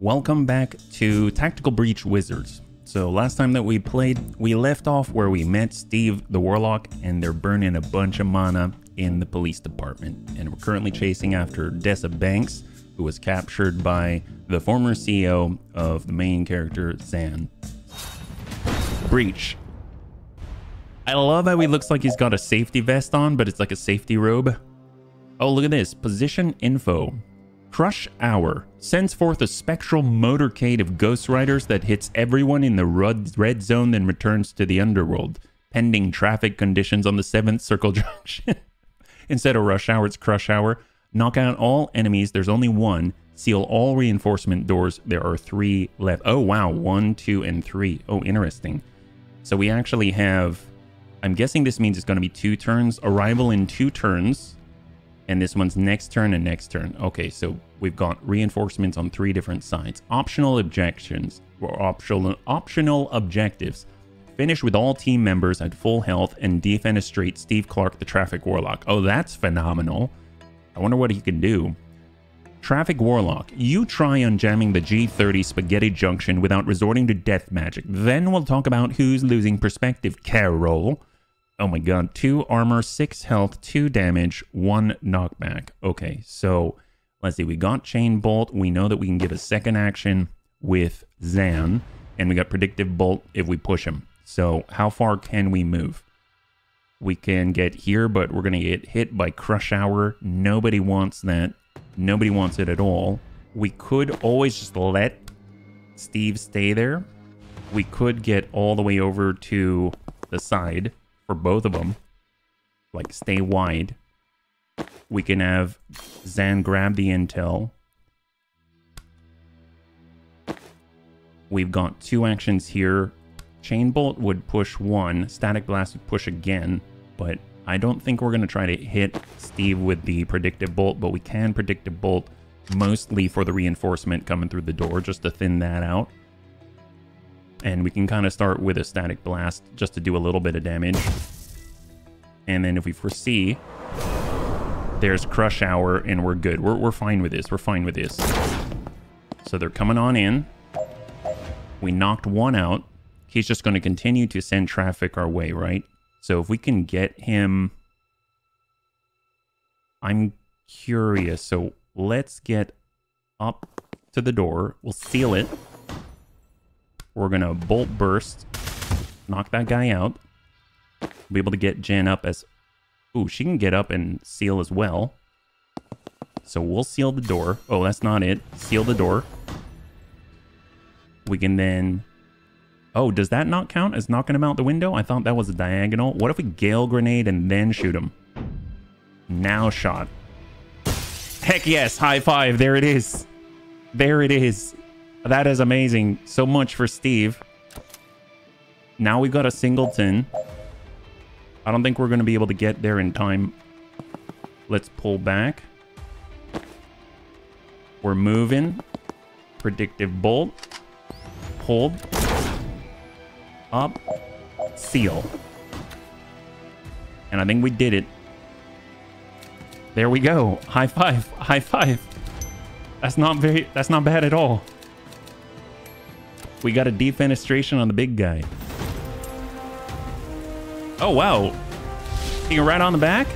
Welcome back to Tactical Breach Wizards. So last time that we played, we left off where we met Steve the Warlock and they're burning a bunch of mana in the police department. And we're currently chasing after Dessa Banks, who was captured by the former CEO of the main character, Zan. Breach. I love how he looks like he's got a safety vest on, but it's like a safety robe. Oh, look at this. Position info. Crush Hour sends forth a spectral motorcade of ghost riders that hits everyone in the red zone, then returns to the underworld, pending traffic conditions on the 7th Circle Junction. Instead of Rush Hour, it's Crush Hour. Knock out all enemies. There's only one. Seal all reinforcement doors. There are 3 left. Oh, wow. 1, 2, and 3. Oh, interesting. So we actually have... I'm guessing this means it's going to be 2 turns. Arrival in 2 turns. And this one's next turn and next turn. Okay, so we've got reinforcements on 3 different sides. Optional objections, or optional objectives. Finish with all team members at full health and defenestrate Steve Clark, the Traffic Warlock. Oh, that's phenomenal. I wonder what he can do. Traffic Warlock, you try unjamming the G30 Spaghetti Junction without resorting to death magic. Then we'll talk about who's losing perspective, Carol. Oh my god, 2 armor, 6 health, 2 damage, 1 knockback. Okay, so let's see. We got Chain Bolt. We know that we can give a second action with Zan. And we got Predictive Bolt if we push him. So how far can we move? We can get here, but we're going to get hit by Crush Hour. Nobody wants that. Nobody wants it at all. We could always just let Steve stay there. We could get all the way over to the side for both of them, like stay wide. We can have Zan grab the intel. We've got 2 actions here. Chain Bolt would push 1, Static Blast would push again, but I don't think we're going to try to hit Steve with the Predictive Bolt, but we can Predictive Bolt mostly for the reinforcement coming through the door, just to thin that out. And we can kind of start with a Static Blast just to do a little bit of damage. And then if we foresee, there's Crush Hour and we're good. We're fine with this. We're fine with this. So they're coming on in. We knocked 1 out. He's just going to continue to send traffic our way, right? So if we can get him... I'm curious. So let's get up to the door. We'll seal it. We're going to Bolt Burst, knock that guy out. Be able to get Jen up as... Ooh, she can get up and seal as well. So we'll seal the door. Oh, that's not it. Seal the door. We can then... Oh, does that not count as knocking him out the window? I thought that was a diagonal. What if we Gale Grenade and then shoot him? Now shot. Heck yes, high five. There it is. There it is. That is amazing. So much for Steve. Now we've got a singleton. I don't think we're going to be able to get there in time. Let's pull back. We're moving. Predictive Bolt. Hold. Up. Seal. And I think we did it. There we go. High five. High five. That's not bad at all. We got a defenestration on the big guy. Oh, wow. Being right on the back?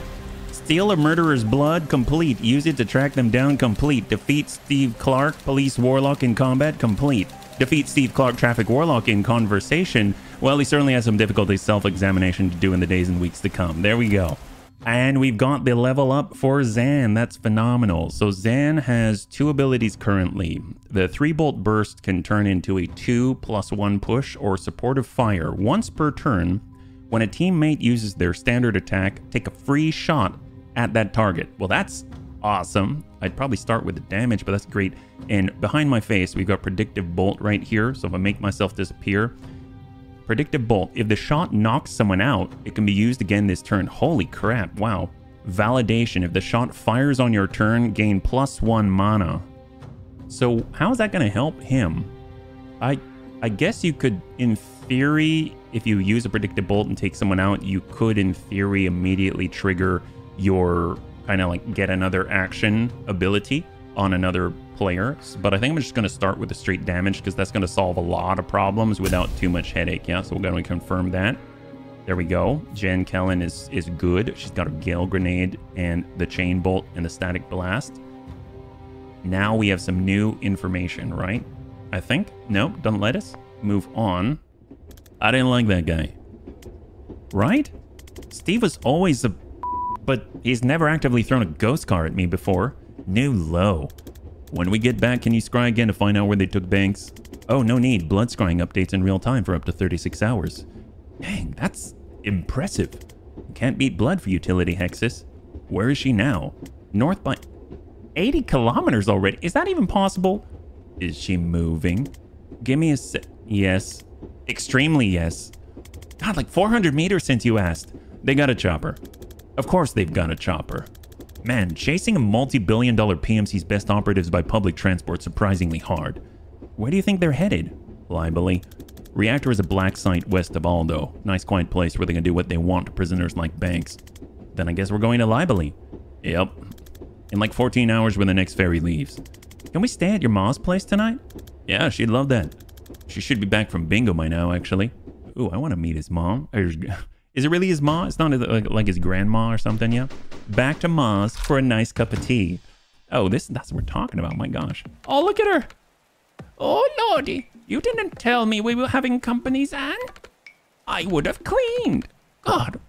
Steal a murderer's blood, complete. Use it to track them down, complete. Defeat Steve Clark, police warlock in combat, complete. Defeat Steve Clark, traffic warlock in conversation. Well, he certainly has some difficulty self-examination to do in the days and weeks to come. There we go. And we've got the level up for Zan. That's phenomenal. So Zan has 2 abilities currently. The 3-bolt burst can turn into a 2+1 push or supportive fire once per turn. When a teammate uses their standard attack, take a free shot at that target. Well, that's awesome. I'd probably start with the damage, but that's great. And behind my face, we've got Predictive Bolt right here. So if I make myself disappear, Predictive Bolt. If the shot knocks someone out, it can be used again this turn. Holy crap, wow. Validation. If the shot fires on your turn, gain +1 mana. So how is that going to help him? I guess you could, in theory, if you use a Predictive Bolt and take someone out, you could, in theory, immediately trigger your kind of like get another action ability on another player, but I think I'm just going to start with the straight damage because that's going to solve a lot of problems without too much headache. Yeah, so we're going to confirm that. There we go. Jen Kellen is good. She's got a Gale Grenade and the Chain Bolt and the Static Blast. Now we have some new information, right? I think. No, don't let us. Move on. I didn't like that guy. Right? Steve was always a... But he's never actively thrown a ghost car at me before. New low. When we get back, can you scry again to find out where they took Banks? Oh, no need. Blood scrying updates in real time for up to 36 hours. Dang, that's impressive. Can't beat blood for utility, Hexus. Where is she now? North by 80 kilometers already. Is that even possible? Is she moving? Give me a sec. Yes. Extremely yes. God, like 400 meters since you asked. They got a chopper. Of course they've got a chopper. Man, chasing a multi-billion-dollar PMC's best operatives by public transport surprisingly hard. Where do you think they're headed? Libely. Reactor is a black site west of Aldo. Nice quiet place where they can do what they want to prisoners like Banks. Then I guess we're going to Libely. Yep. In like 14 hours when the next ferry leaves. Can we stay at your ma's place tonight? Yeah, she'd love that. She should be back from bingo by now, actually. Ooh, I want to meet his mom. Is it really his ma? It's not like his grandma or something, yeah? Back to ma's for a nice cup of tea. Oh, that's what we're talking about, my gosh. Oh, look at her. Oh, lordy. You didn't tell me we were having companies, Anne. I would have cleaned. God,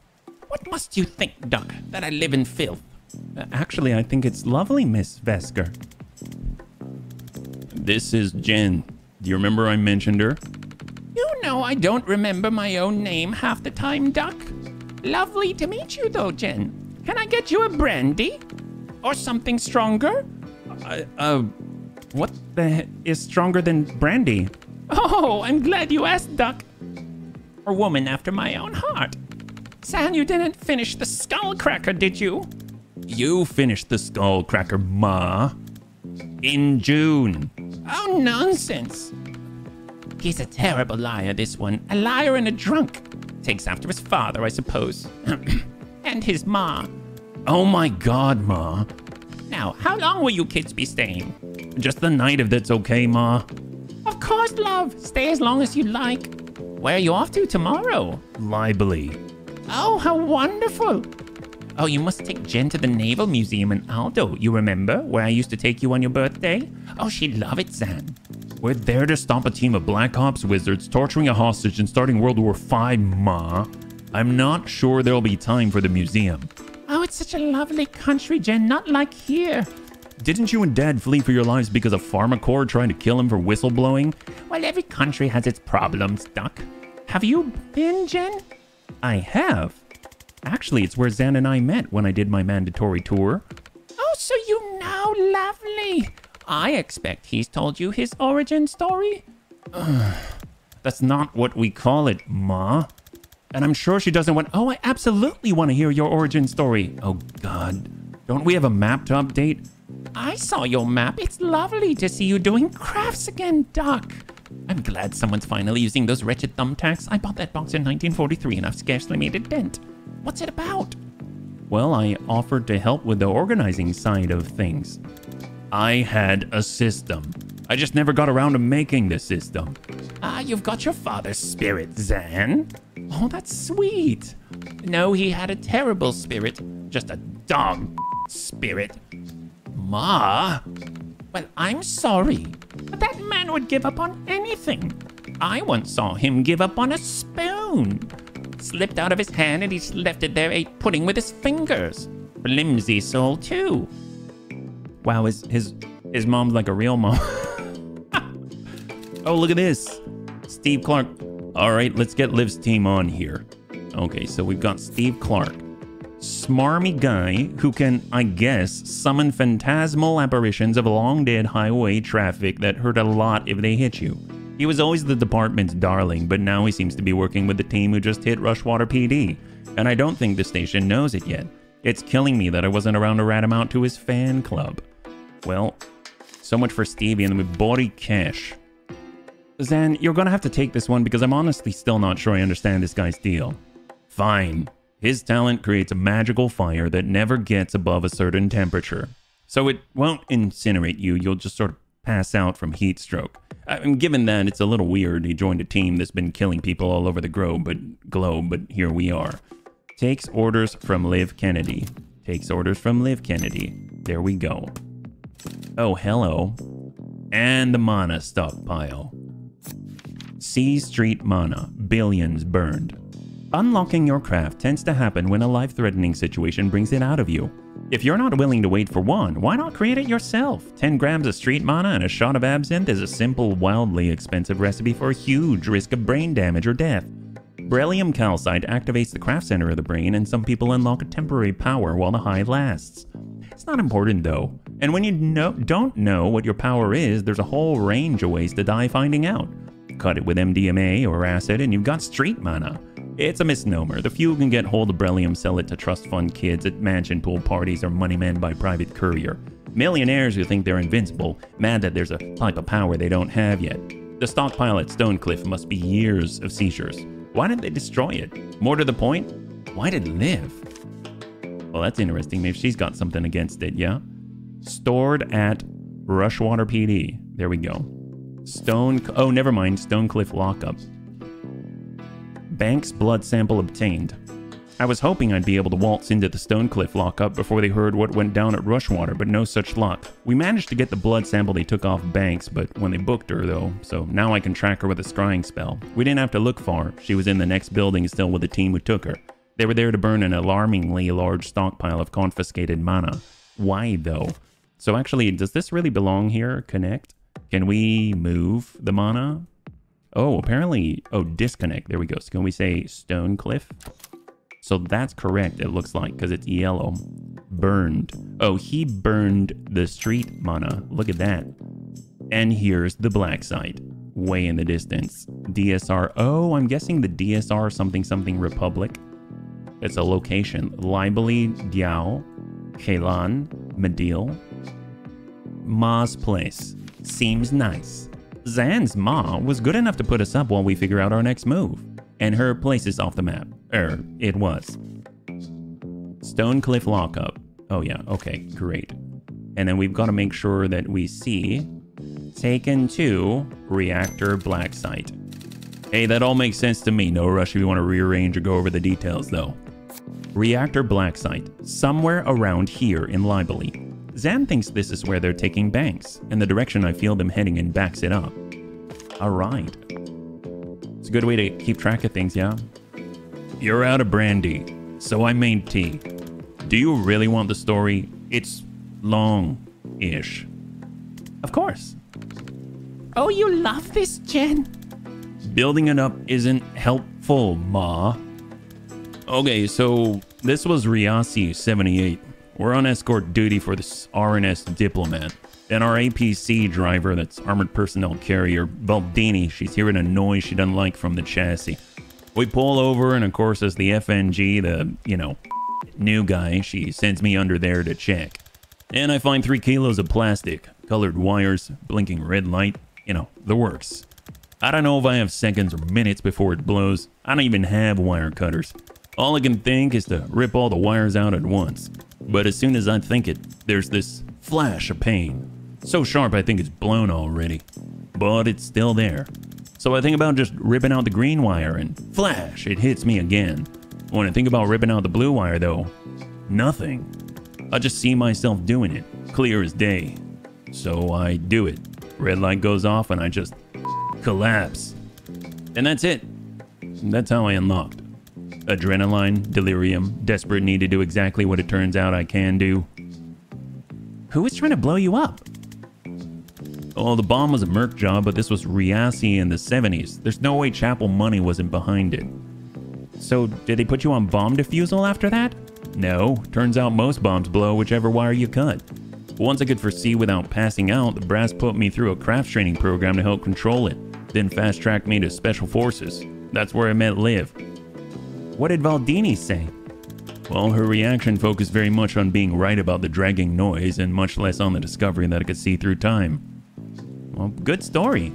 what must you think, Doc, that I live in filth? Actually, I think it's lovely, Miss Vesker. This is Jen. Do you remember I mentioned her? You know I don't remember my own name half the time, Doc. Lovely to meet you, though, Jen. Can I get you a brandy? Or something stronger? What the heck is stronger than brandy? Oh, I'm glad you asked, Doc. A woman after my own heart. San, you didn't finish the skullcracker, did you? You finished the skullcracker, Ma. In June. Oh, nonsense. He's a terrible liar, this one. A liar and a drunk. Takes after his father, I suppose. And his ma. Oh my God, Ma. Now, how long will you kids be staying? Just the night if that's okay, Ma. Of course, love. Stay as long as you like. Where are you off to tomorrow? Libely. Oh, how wonderful. Oh, you must take Jen to the Naval Museum in Aldo. You remember where I used to take you on your birthday? Oh, she'd love it, Zan. We're there to stop a team of Black Ops wizards torturing a hostage and starting World War V, Ma. I'm not sure there'll be time for the museum. Oh, it's such a lovely country, Jen, not like here. Didn't you and Dad flee for your lives because of Pharmacorp trying to kill him for whistleblowing? Well, every country has its problems, Doc. Have you been, Jen? I have. Actually, it's where Zan and I met when I did my mandatory tour. Oh, so you know, lovely. I expect he's told you his origin story? That's not what we call it, Ma. And I'm sure she doesn't want... Oh, I absolutely want to hear your origin story. Oh, God. Don't we have a map to update? I saw your map. It's lovely to see you doing crafts again, Doc. I'm glad someone's finally using those wretched thumbtacks. I bought that box in 1943 and I've scarcely made a dent. What's it about? Well, I offered to help with the organizing side of things. I had a system. I just never got around to making the system. Ah, you've got your father's spirit, Zan. Oh, that's sweet. No, he had a terrible spirit. Just a dog spirit. Ma? Well, I'm sorry, but that man would give up on anything. I once saw him give up on a spoon. Slipped out of his hand and he left it there, ate pudding with his fingers. Flimsy soul, too. Wow, his mom's like a real mom. Oh, look at this. Steve Clark. All right, let's get Liv's team on here. Okay, so we've got Steve Clark. Smarmy guy who can, I guess, summon phantasmal apparitions of long-dead highway traffic that hurt a lot if they hit you. He was always the department's darling, but now he seems to be working with the team who just hit Rushwater PD. And I don't think the station knows it yet. It's killing me that I wasn't around to rat him out to his fan club. Well, so much for Stevie and the body cash. Zan, you're gonna have to take this one because I'm honestly still not sure I understand this guy's deal. Fine. His talent creates a magical fire that never gets above a certain temperature. So it won't incinerate you. You'll just sort of pass out from heat stroke. Given that, it's a little weird. He joined a team that's been killing people all over the globe, but here we are. Takes orders from Liv Kennedy. Takes orders from Liv Kennedy. There we go. Oh, hello. And the mana stockpile. C Street mana. Billions burned. Unlocking your craft tends to happen when a life-threatening situation brings it out of you. If you're not willing to wait for one, why not create it yourself? 10 grams of street mana and a shot of absinthe is a simple, wildly expensive recipe for a huge risk of brain damage or death. Beryllium calcite activates the craft center of the brain, and some people unlock a temporary power while the high lasts. It's not important though, and when you don't know what your power is, there's a whole range of ways to die finding out. Cut it with MDMA or acid and you've got street mana. It's a misnomer. The few who can get hold of beryllium sell it to trust fund kids at mansion pool parties or money men by private courier. Millionaires who think they're invincible, mad that there's a type of power they don't have yet. The stockpile at Stonecliff must be years of seizures. Why didn't they destroy it? More to the point, why did it live? Well, that's interesting. Maybe she's got something against it, yeah? Stored at Rushwater PD. There we go. Oh, never mind. Stonecliff lockup. Banks blood sample obtained. I was hoping I'd be able to waltz into the Stonecliff lockup before they heard what went down at Rushwater, but no such luck. We managed to get the blood sample they took off Banks, but when they booked her though, so now I can track her with a scrying spell. We didn't have to look far. She was in the next building still with the team who took her. They were there to burn an alarmingly large stockpile of confiscated mana. Why though? So actually, does this really belong here? Connect? Can we move the mana? Oh, apparently, disconnect. There we go. So can we say Stonecliff? So that's correct, it looks like, because it's yellow. Burned. Oh, he burned the street mana. Look at that. And here's the black site, way in the distance. DSR. Oh, I'm guessing the DSR something Republic. It's a location. Libely, Diao, Khelan, Medil. Ma's place. Seems nice. Zan's Ma was good enough to put us up while we figure out our next move. And her place is off the map. It was. Stonecliff lockup. Oh yeah, okay, great. And then we've got to make sure that we see taken to reactor black site. Hey, that all makes sense to me. No rush if you want to rearrange or go over the details though. Reactor black site, somewhere around here in Libely. Zan thinks this is where they're taking Banks, and the direction I feel them heading in backs it up. Alright. It's a good way to keep track of things, yeah? You're out of brandy, so I made tea. Do you really want the story? It's long-ish. Of course. Oh, you love this, Jen? Building it up isn't helpful, Ma. Okay, so this was Riasi 78. We're on escort duty for this RNS diplomat. And our APC driver, that's Armored Personnel Carrier, Baldini, she's hearing a noise she doesn't like from the chassis. We pull over, and of course, as the FNG, the, new guy, she sends me under there to check. And I find 3 kilos of plastic, colored wires, blinking red light, the works. I don't know if I have seconds or minutes before it blows. I don't even have wire cutters. All I can think is to rip all the wires out at once. But as soon as I think it, there's this flash of pain. So sharp I think it's blown already. But it's still there. So I think about just ripping out the green wire and flash, it hits me again. When I think about ripping out the blue wire though, nothing. I just see myself doing it, clear as day. So I do it. Red light goes off and I just collapse. And that's it. That's how I unlocked. Adrenaline, delirium, desperate need to do exactly what it turns out I can do. Who was trying to blow you up? Oh, the bomb was a merc job, but this was Riasi in the 70s. There's no way Chapel Money wasn't behind it. So, did they put you on bomb defusal after that? No, turns out most bombs blow whichever wire you cut. Once I could foresee without passing out, the brass put me through a craft training program to help control it, then fast-tracked me to Special Forces. That's where I met Liv. What did Baldini say? Well, her reaction focused very much on being right about the dragging noise and much less on the discovery that I could see through time. Well, good story.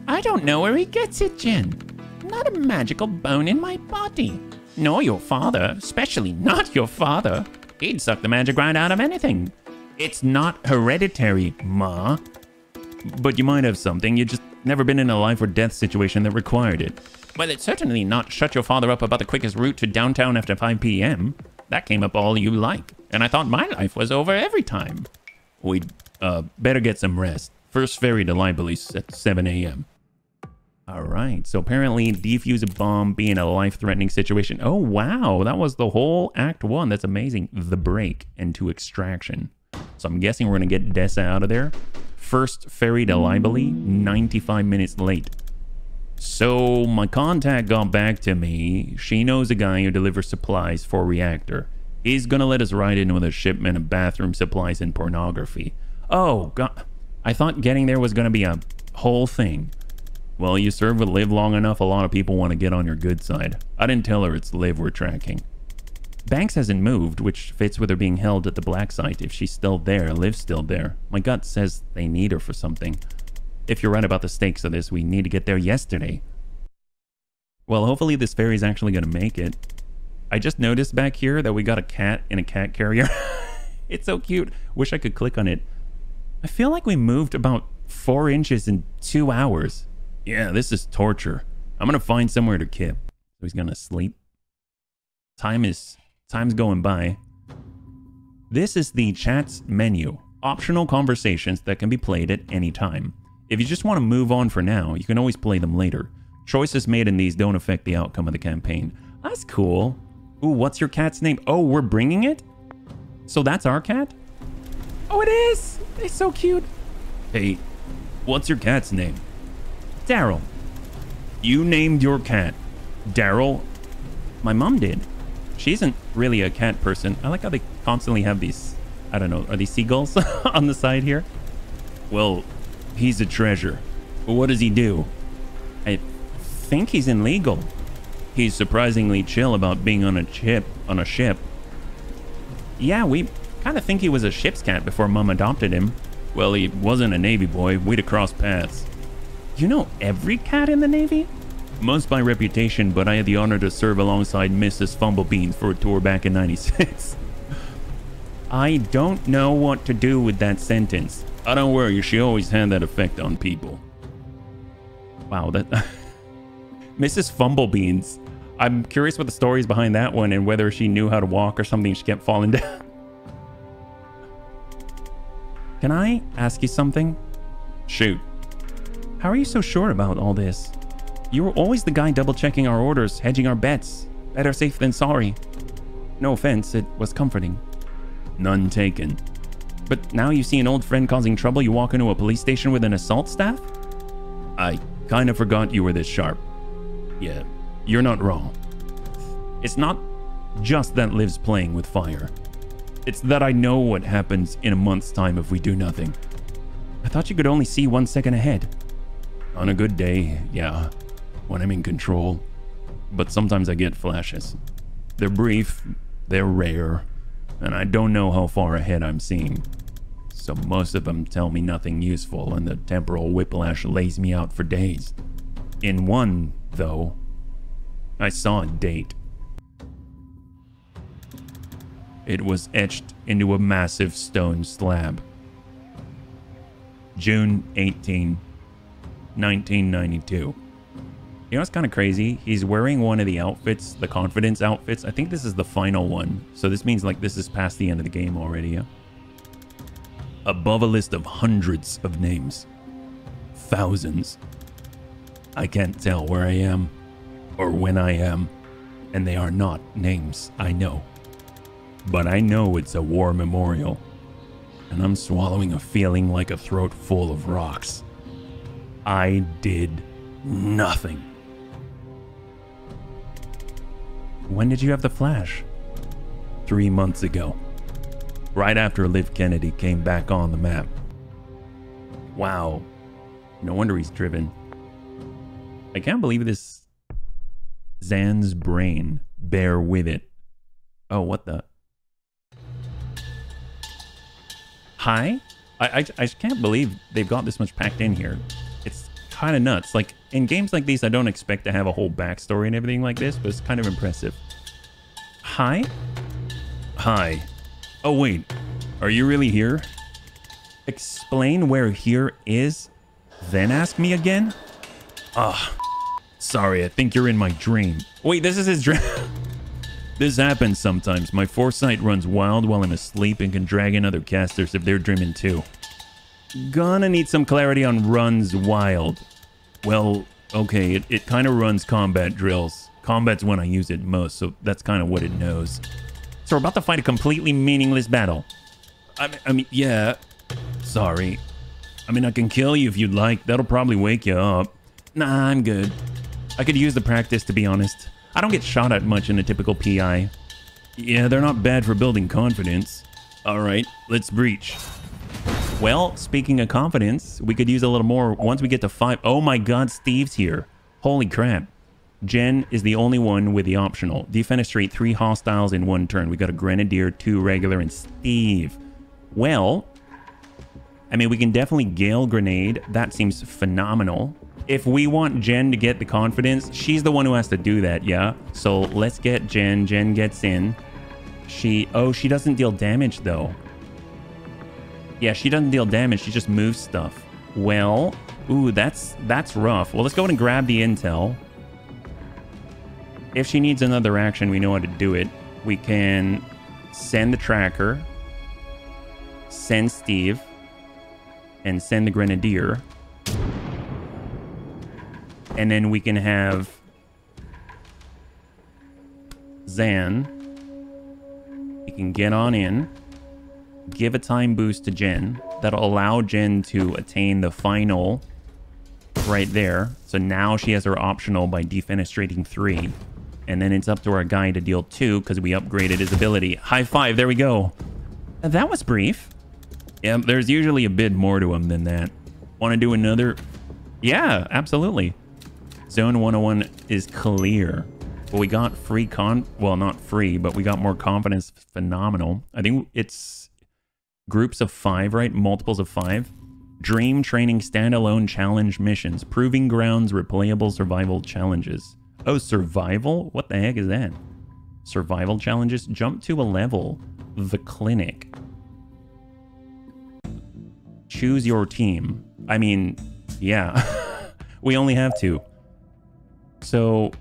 I don't know where he gets it, Jen. Not a magical bone in my body. Nor your father, especially not your father. He'd suck the magic right out of anything. It's not hereditary, Ma. But you might have something. You just never been in a life or death situation that required it. Well, it's certainly not shut your father up about the quickest route to downtown after 5 p.m. That came up all you like. And I thought my life was over every time. We'd better get some rest. First ferry to Libelis at 7 a.m. Alright, so apparently defuse a bomb, be in a life-threatening situation. Oh, wow, that was the whole Act 1. That's amazing. The break into extraction. So I'm guessing we're going to get Dessa out of there. First ferry to Libely, 95 minutes late. So my contact got back to me. She knows a guy who delivers supplies for reactor. He's going to let us ride in with a shipment of bathroom supplies and pornography. Oh, God. I thought getting there was going to be a whole thing. Well, you serve with Liv long enough, a lot of people want to get on your good side. I didn't tell her it's Liv we're tracking. Banks hasn't moved, which fits with her being held at the black site. If she's still there, Liv's still there. My gut says they need her for something. If you're right about the stakes of this, we need to get there yesterday. Well, hopefully this ferry's actually going to make it. I just noticed back here that we got a cat in a cat carrier. It's so cute. Wish I could click on it. I feel like we moved about 4 inches in 2 hours. Yeah, this is torture. I'm gonna find somewhere to kip. So he's gonna sleep. Time's going by. This is the chat's menu. Optional conversations that can be played at any time. If you just want to move on for now, you can always play them later. Choices made in these don't affect the outcome of the campaign. That's cool. Ooh, what's your cat's name? Oh, we're bringing it? So that's our cat? Oh, it is! It's so cute. Hey, what's your cat's name? Daryl. You named your cat Daryl? My mom did. She isn't really a cat person. I like how they constantly have these, I don't know, are these seagulls on the side here? Well, he's a treasure. What does he do? I think he's illegal. He's surprisingly chill about being on a ship. Yeah, we kind of think he was a ship's cat before Mom adopted him. Well, he wasn't a Navy boy. We'd have crossed paths. You know every cat in the Navy? Most by reputation, but I had the honor to serve alongside Mrs. Fumblebeans for a tour back in '96. I don't know what to do with that sentence. I don't worry, she always had that effect on people. Wow, that... Mrs. Fumblebeans. I'm curious what the story is behind that one and whether she knew how to walk or something. She kept falling down. Can I ask you something? Shoot. How are you so sure about all this? You were always the guy double-checking our orders, hedging our bets. Better safe than sorry. No offense, it was comforting. None taken. But now you see an old friend causing trouble, you walk into a police station with an assault staff? I kind of forgot you were this sharp. Yeah, you're not wrong. It's not just that Liv's playing with fire. It's that I know what happens in a month's time if we do nothing. I thought you could only see 1 second ahead. On a good day, yeah, when I'm in control. But sometimes I get flashes. They're brief, they're rare, and I don't know how far ahead I'm seeing. So most of them tell me nothing useful, and the temporal whiplash lays me out for days. In one, though, I saw a date. It was etched into a massive stone slab. June 18, 1992. You know what's kind of crazy? He's wearing one of the outfits, the confidence outfits. I think this is the final one. So this means like this is past the end of the game already, yeah? Above a list of hundreds of names. Thousands. I can't tell where I am or when I am. And they are not names, I know. But I know it's a war memorial. And I'm swallowing a feeling like a throat full of rocks. I did nothing. When did you have the flash? 3 months ago. Right after Liv Kennedy came back on the map. Wow. No wonder he's driven. I can't believe this. Zan's brain. Bear with it. Oh, what the? Hi? I can't believe they've got this much packed in here. It's kind of nuts. Like, in games like these, I don't expect to have a whole backstory and everything like this, but it's kind of impressive. Hi? Hi. Oh, wait. Are you really here? Explain where here is, then ask me again? Ah, sorry, I think you're in my dream. Wait, this is his dream. This happens sometimes. My foresight runs wild while I'm asleep and can drag in other casters if they're dreaming too. Gonna need some clarity on runs wild. Well, okay, it kind of runs combat drills. Combat's when I use it most, so that's kind of what it knows. So we're about to fight a completely meaningless battle. I mean, yeah. Sorry. I mean, I can kill you if you'd like. That'll probably wake you up. Nah, I'm good. I could use the practice, to be honest. I don't get shot at much in a typical PI. Yeah, they're not bad for building confidence. Alright, let's breach. Well, speaking of confidence, we could use a little more once we get to 5. Oh my god, Steve's here. Holy crap. Jen is the only one with the optional. Defenestrate 3 hostiles in 1 turn. We got a Grenadier, 2 regular, and Steve. Well, I mean, we can definitely Gale Grenade. That seems phenomenal. If we want Jen to get the confidence, she's the one who has to do that, yeah? So let's get Jen. Jen gets in. She doesn't deal damage, though. Yeah, she doesn't deal damage. She just moves stuff. Well, ooh, that's rough. Well, let's go and grab the intel. If she needs another action, we know how to do it. We can send the tracker, send Steve, and send the Grenadier. And then we can have Zan. We can get on in, give a time boost to Jen. That'll allow Jen to attain the final right there. So now she has her optional by defenestrating 3. And then it's up to our guy to deal 2 because we upgraded his ability. High five, there we go. That was brief. Yeah, there's usually a bit more to him than that. Want to do another? Yeah, absolutely. Zone 101 is clear. But we got free well, not free, but we got more confidence. Phenomenal. I think it's groups of 5, right? Multiples of 5. Dream training standalone challenge missions. Proving grounds, replayable survival challenges. Oh, survival? What the heck is that? Survival challenges? Jump to a level. The clinic. Choose your team. I mean, yeah. We only have 2. So,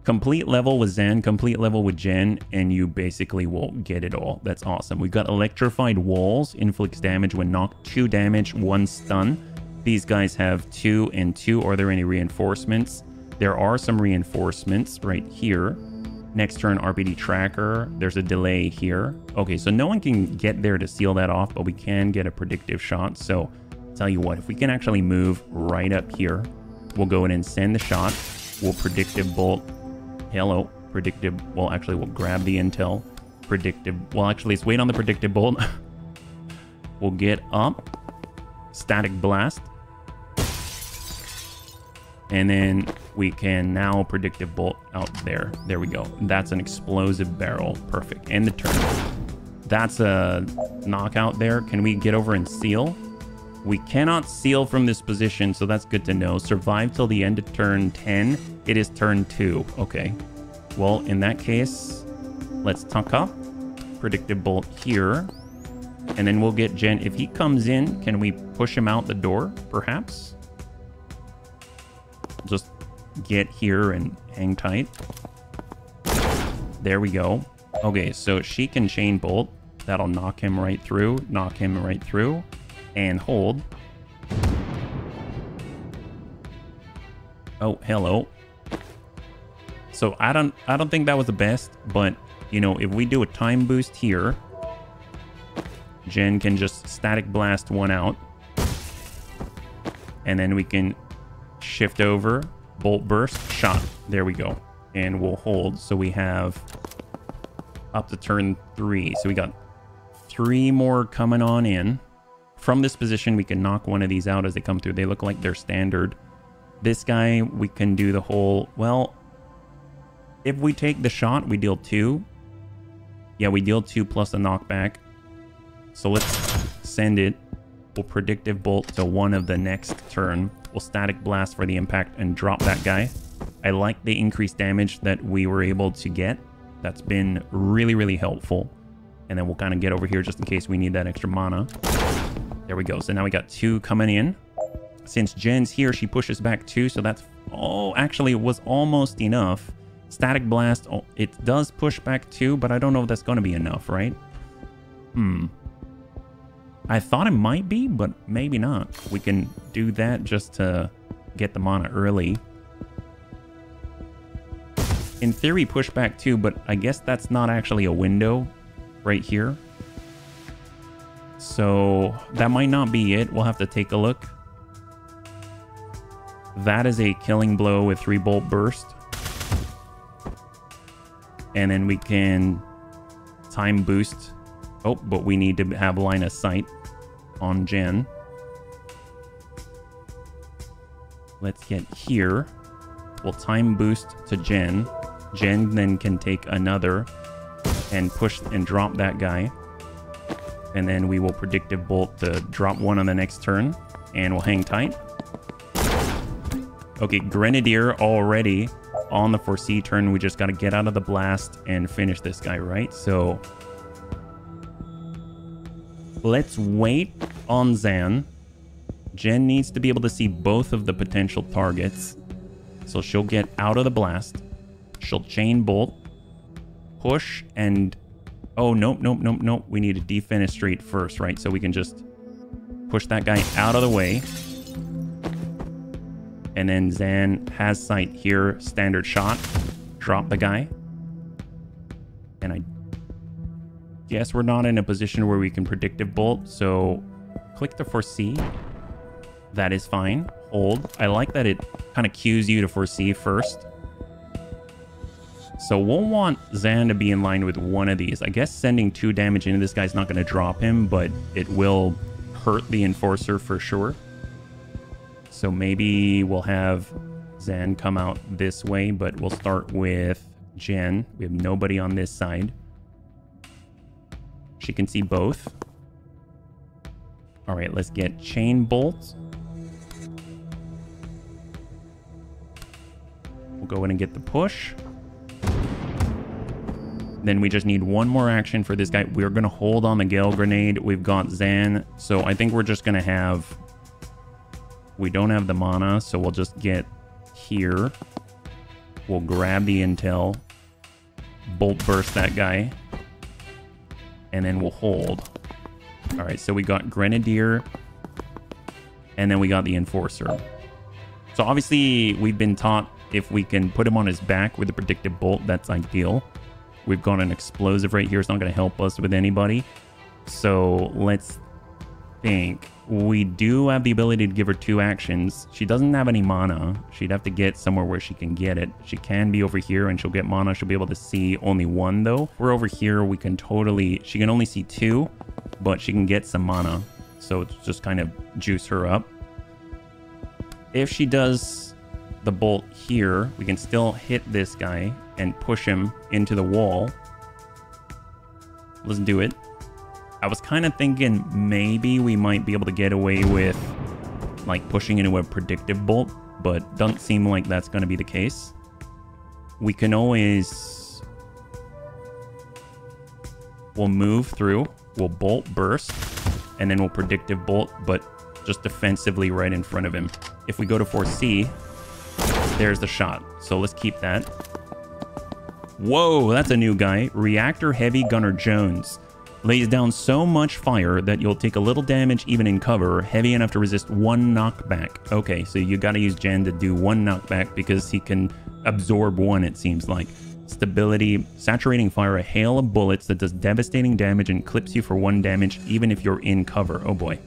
complete level with Zan, complete level with Jen, and you basically will get it all. That's awesome. We've got electrified walls, inflicts damage when knocked, 2 damage, 1 stun. These guys have 2 and 2. Are there any reinforcements? There are some reinforcements right here. Next turn, RPD tracker. There's a delay here. Okay, so no one can get there to seal that off, but we can get a predictive shot. So, tell you what, if we can actually move right up here, we'll go in and send the shot. We'll predictive bolt. Hello, predictive. Well, actually, we'll grab the intel. Predictive. Well, actually, let's wait on the predictive bolt. We'll get up. Static blast. And then we can now predictive bolt out there. There we go. That's an explosive barrel. Perfect. And the turn. That's a knockout there. Can we get over and seal? We cannot seal from this position, so that's good to know. Survive till the end of turn 10. It is turn 2. Okay. Well, in that case, let's tuck up. Predictive bolt here. And then we'll get Jen. If he comes in, can we push him out the door, perhaps? Just get here and hang tight. There we go. Okay, so she can chain bolt. That'll knock him right through. Knock him right through. And hold. Oh, hello. So I don't think that was the best, but you know, if we do a time boost here, Jen can just static blast 1 out. And then we can shift over, bolt burst, shot. There we go. And we'll hold. So we have up to turn 3. So we got 3 more coming on in. From this position, we can knock one of these out as they come through. They look like they're standard. This guy, we can do the whole... Well, if we take the shot, we deal 2. Yeah, we deal 2 plus a knockback. So let's send it. We'll predictive bolt to 1 of the next turn. We'll static blast for the impact and drop that guy. I like the increased damage that we were able to get. That's been really, really helpful. And then we'll kind of get over here just in case we need that extra mana. There we go. So now we got 2 coming in. Since Jen's here, she pushes back 2. So that's... Oh, actually, it was almost enough. Static Blast, oh, it does push back 2, but I don't know if that's going to be enough, right? I thought it might be, but maybe not. We can do that just to get the mana early. In theory, push back 2, but I guess that's not actually a window right here. So that might not be it. We'll have to take a look. That is a killing blow with 3 bolt burst. And then we can time boost. Oh, but we need to have line of sight on Jen. Let's get here. We'll time boost to Jen. Jen then can take another and push and drop that guy. And then we will predictive bolt to drop 1 on the next turn. And we'll hang tight. Okay, Grenadier already on the foresee turn. We just got to get out of the blast and finish this guy, right? So let's wait on Zan. Jen needs to be able to see both of the potential targets. So she'll get out of the blast. She'll chain bolt, push, and... Oh, nope. We need to defenestrate first, right? So we can just push that guy out of the way. And then Zan has sight here. Standard shot. Drop the guy. And I guess we're not in a position where we can predictive bolt. So click to foresee. That is fine. Hold. I like that it kind of cues you to foresee first. So we'll want Zan to be in line with one of these. I guess sending 2 damage into this guy's not going to drop him, but it will hurt the Enforcer for sure. So maybe we'll have Zan come out this way, but we'll start with Jen. We have nobody on this side. She can see both. All right, let's get Chain Bolt. We'll go in and get the push. Then we just need 1 more action for this guy. We're going to hold on the Gale Grenade. We've got Zan. So I think we're just going to have... We don't have the mana, so we'll just get here. We'll grab the intel. Bolt burst that guy. And then we'll hold. All right, so we got Grenadier. And then we got the Enforcer. So obviously, we've been taught if we can put him on his back with a predictive bolt, that's ideal. We've got an explosive right here. It's not going to help us with anybody. So let's think. We do have the ability to give her 2 actions. She doesn't have any mana. She'd have to get somewhere where she can get it. She can be over here and she'll get mana. She'll be able to see only 1 though. If we're over here, we can totally... She can only see 2, but she can get some mana. So it's just kind of juice her up. If she does the bolt here, we can still hit this guy and push him into the wall. Let's do it. I was kind of thinking maybe we might be able to get away with like pushing into a predictive bolt, but doesn't seem like that's going to be the case. We can always... We'll move through, we'll bolt burst, and then we'll predictive bolt, but just defensively right in front of him. If we go to foresee, there's the shot. So let's keep that. Whoa, that's a new guy. Reactor Heavy Gunner Jones. Lays down so much fire that you'll take a little damage even in cover, heavy enough to resist 1 knockback. Okay, so you gotta use Jen to do 1 knockback because he can absorb 1, it seems like. Stability, saturating fire, a hail of bullets that does devastating damage and clips you for 1 damage even if you're in cover. Oh boy.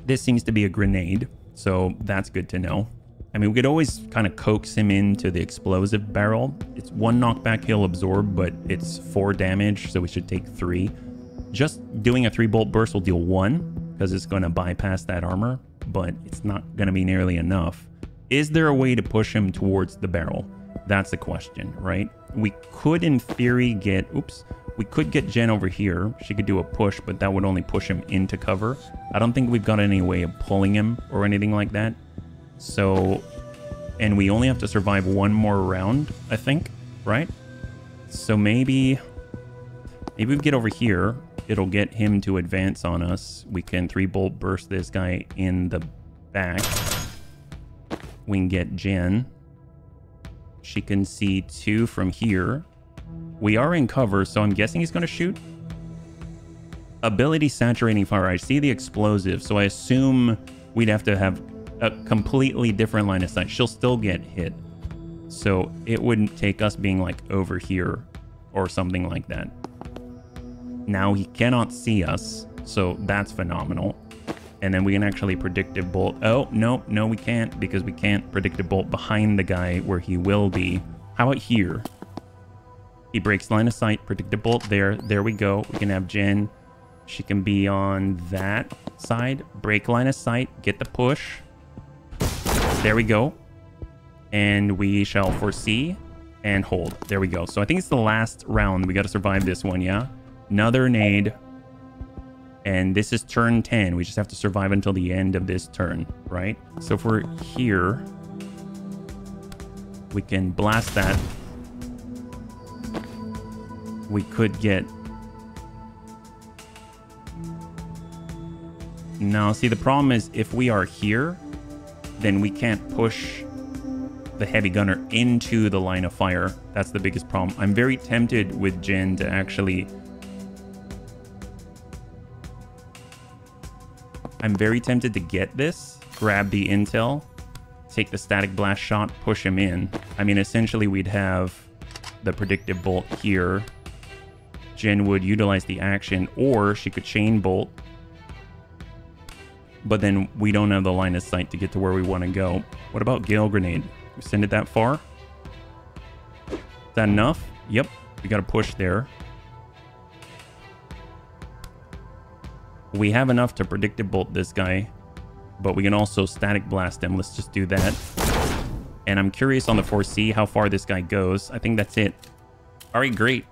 This seems to be a grenade, so that's good to know. I mean, we could always kind of coax him into the explosive barrel. It's 1 knockback he'll absorb, but it's 4 damage, so we should take 3. Just doing a 3-bolt burst will deal 1, because it's going to bypass that armor, but it's not going to be nearly enough. Is there a way to push him towards the barrel? That's the question, right? We could, in theory, get... Oops. We could get Jen over here. She could do a push, but that would only push him into cover. I don't think we've got any way of pulling him or anything like that. So, and we only have to survive 1 more round, I think, right? So maybe we get over here. It'll get him to advance on us. We can 3-bolt burst this guy in the back. We can get Jen. She can see 2 from here. We are in cover, so I'm guessing he's going to shoot. Ability saturating fire. I see the explosive, so I assume we'd have to have a completely different line of sight. She'll still get hit. So it wouldn't take us being like over here or something like that. Now he cannot see us, so that's phenomenal. And then we can actually predictive bolt. Oh, no, we can't, because we can't predictive bolt behind the guy where he will be. How about here? He breaks line of sight, predictive bolt there. There we go. We can have Jen. She can be on that side. Break line of sight, get the push. There we go. And we shall foresee and hold. There we go. So I think it's the last round. We got to survive this one, yeah? Another nade. And this is turn 10. We just have to survive until the end of this turn, right? So if we're here, we can blast that. We could get... No, see, the problem is if we are here, then we can't push the heavy gunner into the line of fire. That's the biggest problem. I'm very tempted with Jen to actually... I'm very tempted to get this, grab the intel, take the static blast shot, push him in. I mean, essentially we'd have the predictive bolt here. Jen would utilize the action, or she could chain bolt. But then we don't have the line of sight to get to where we want to go. What about Gale Grenade? We send it that far? Is that enough? Yep, we got to push there. We have enough to predictive bolt this guy, but we can also static blast him. Let's just do that. And I'm curious on the foresee how far this guy goes. I think that's it. All right, great.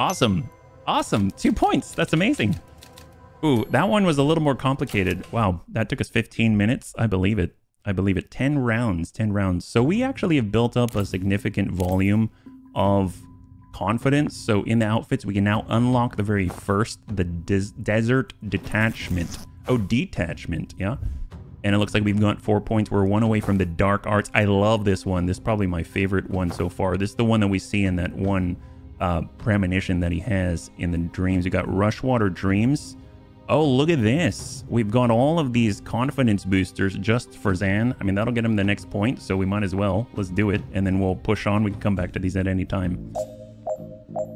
Awesome. Awesome. 2 points. That's amazing. Ooh, that one was a little more complicated. Wow, that took us 15 minutes. I believe it. I believe it. 10 rounds. 10 rounds. So we actually have built up a significant volume of confidence. So in the outfits, we can now unlock the very first, the desert detachment. Oh, detachment. Yeah. And it looks like we've got 4 points. We're 1 away from the dark arts. I love this one. This is probably my favorite one so far. This is the one that we see in that one premonition that he has in the dreams. We got Rushwater Dreams. Oh, look at this. We've got all of these confidence boosters just for Zan. I mean, that'll get him the next point, so we might as well. Let's do it, and then we'll push on. We can come back to these at any time.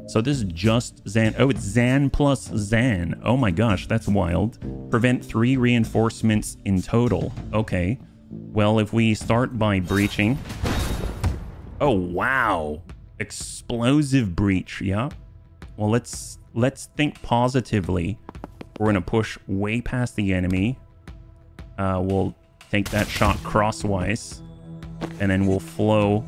So this is just Zan. Oh, it's Zan plus Zan. Oh my gosh, that's wild. Prevent 3 reinforcements in total. Okay. Well, if we start by breaching... Oh, wow. Explosive breach, yeah. Well, let's think positively. We're going to push way past the enemy. We'll take that shot crosswise. And then we'll flow.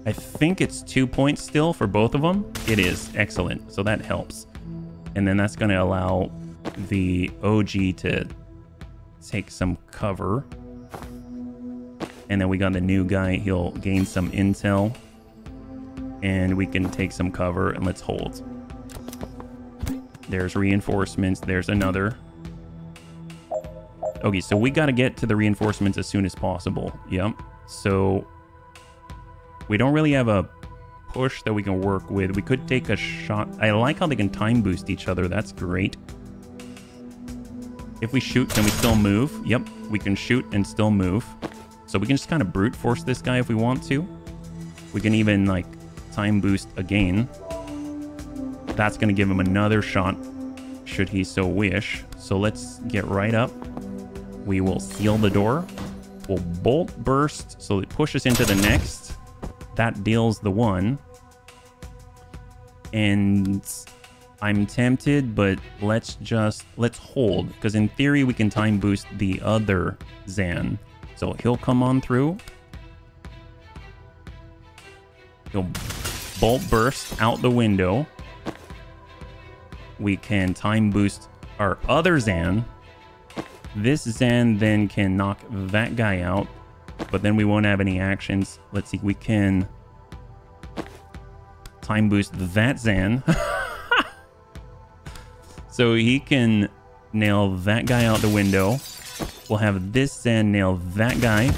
I think it's 2 points still for both of them. It is. Excellent. So that helps. And then that's going to allow the OG to take some cover. And then we got the new guy. He'll gain some intel. And we can take some cover. And let's hold. There's reinforcements. There's another. Okay, so we got to get to the reinforcements as soon as possible. Yep. So we don't really have a push that we can work with. We could take a shot. I like how they can time boost each other. That's great. If we shoot, can we still move? Yep, we can shoot and still move. So we can just kind of brute force this guy if we want to. We can even like time boost again. That's going to give him another shot, should he so wish. So let's get right up. We will seal the door. We'll bolt burst, so it pushes into the next. That deals the 1. And I'm tempted, but let's hold. Because in theory, we can time boost the other Zan. So he'll come on through. He'll bolt burst out the window. We can time boost our other Zan. This Zan then can knock that guy out. but then we won't have any actions. Let's see, we can time boost that Zan. So he can nail that guy out the window. We'll have this Zan nail that guy.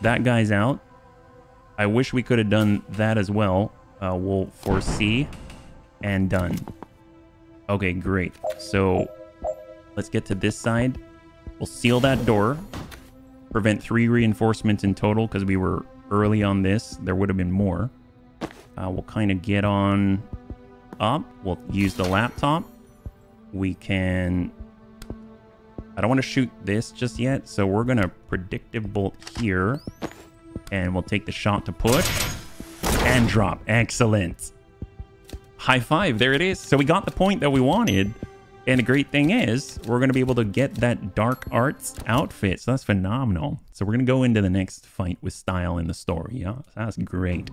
That guy's out. I wish we could have done that as well. We'll foresee and done. Okay, great. So let's get to this side. We'll seal that door. Prevent 3 reinforcements in total because we were early on this. There would have been more. We'll kind of get on up. We'll use the laptop. We can... I don't want to shoot this just yet, so we're going to predictive bolt here. And we'll take the shot to push. And drop. Excellent. High five. There it is. So we got the point that we wanted. And the great thing is, we're going to be able to get that dark arts outfit. So that's phenomenal. So we're going to go into the next fight with style in the story. Yeah, that's great.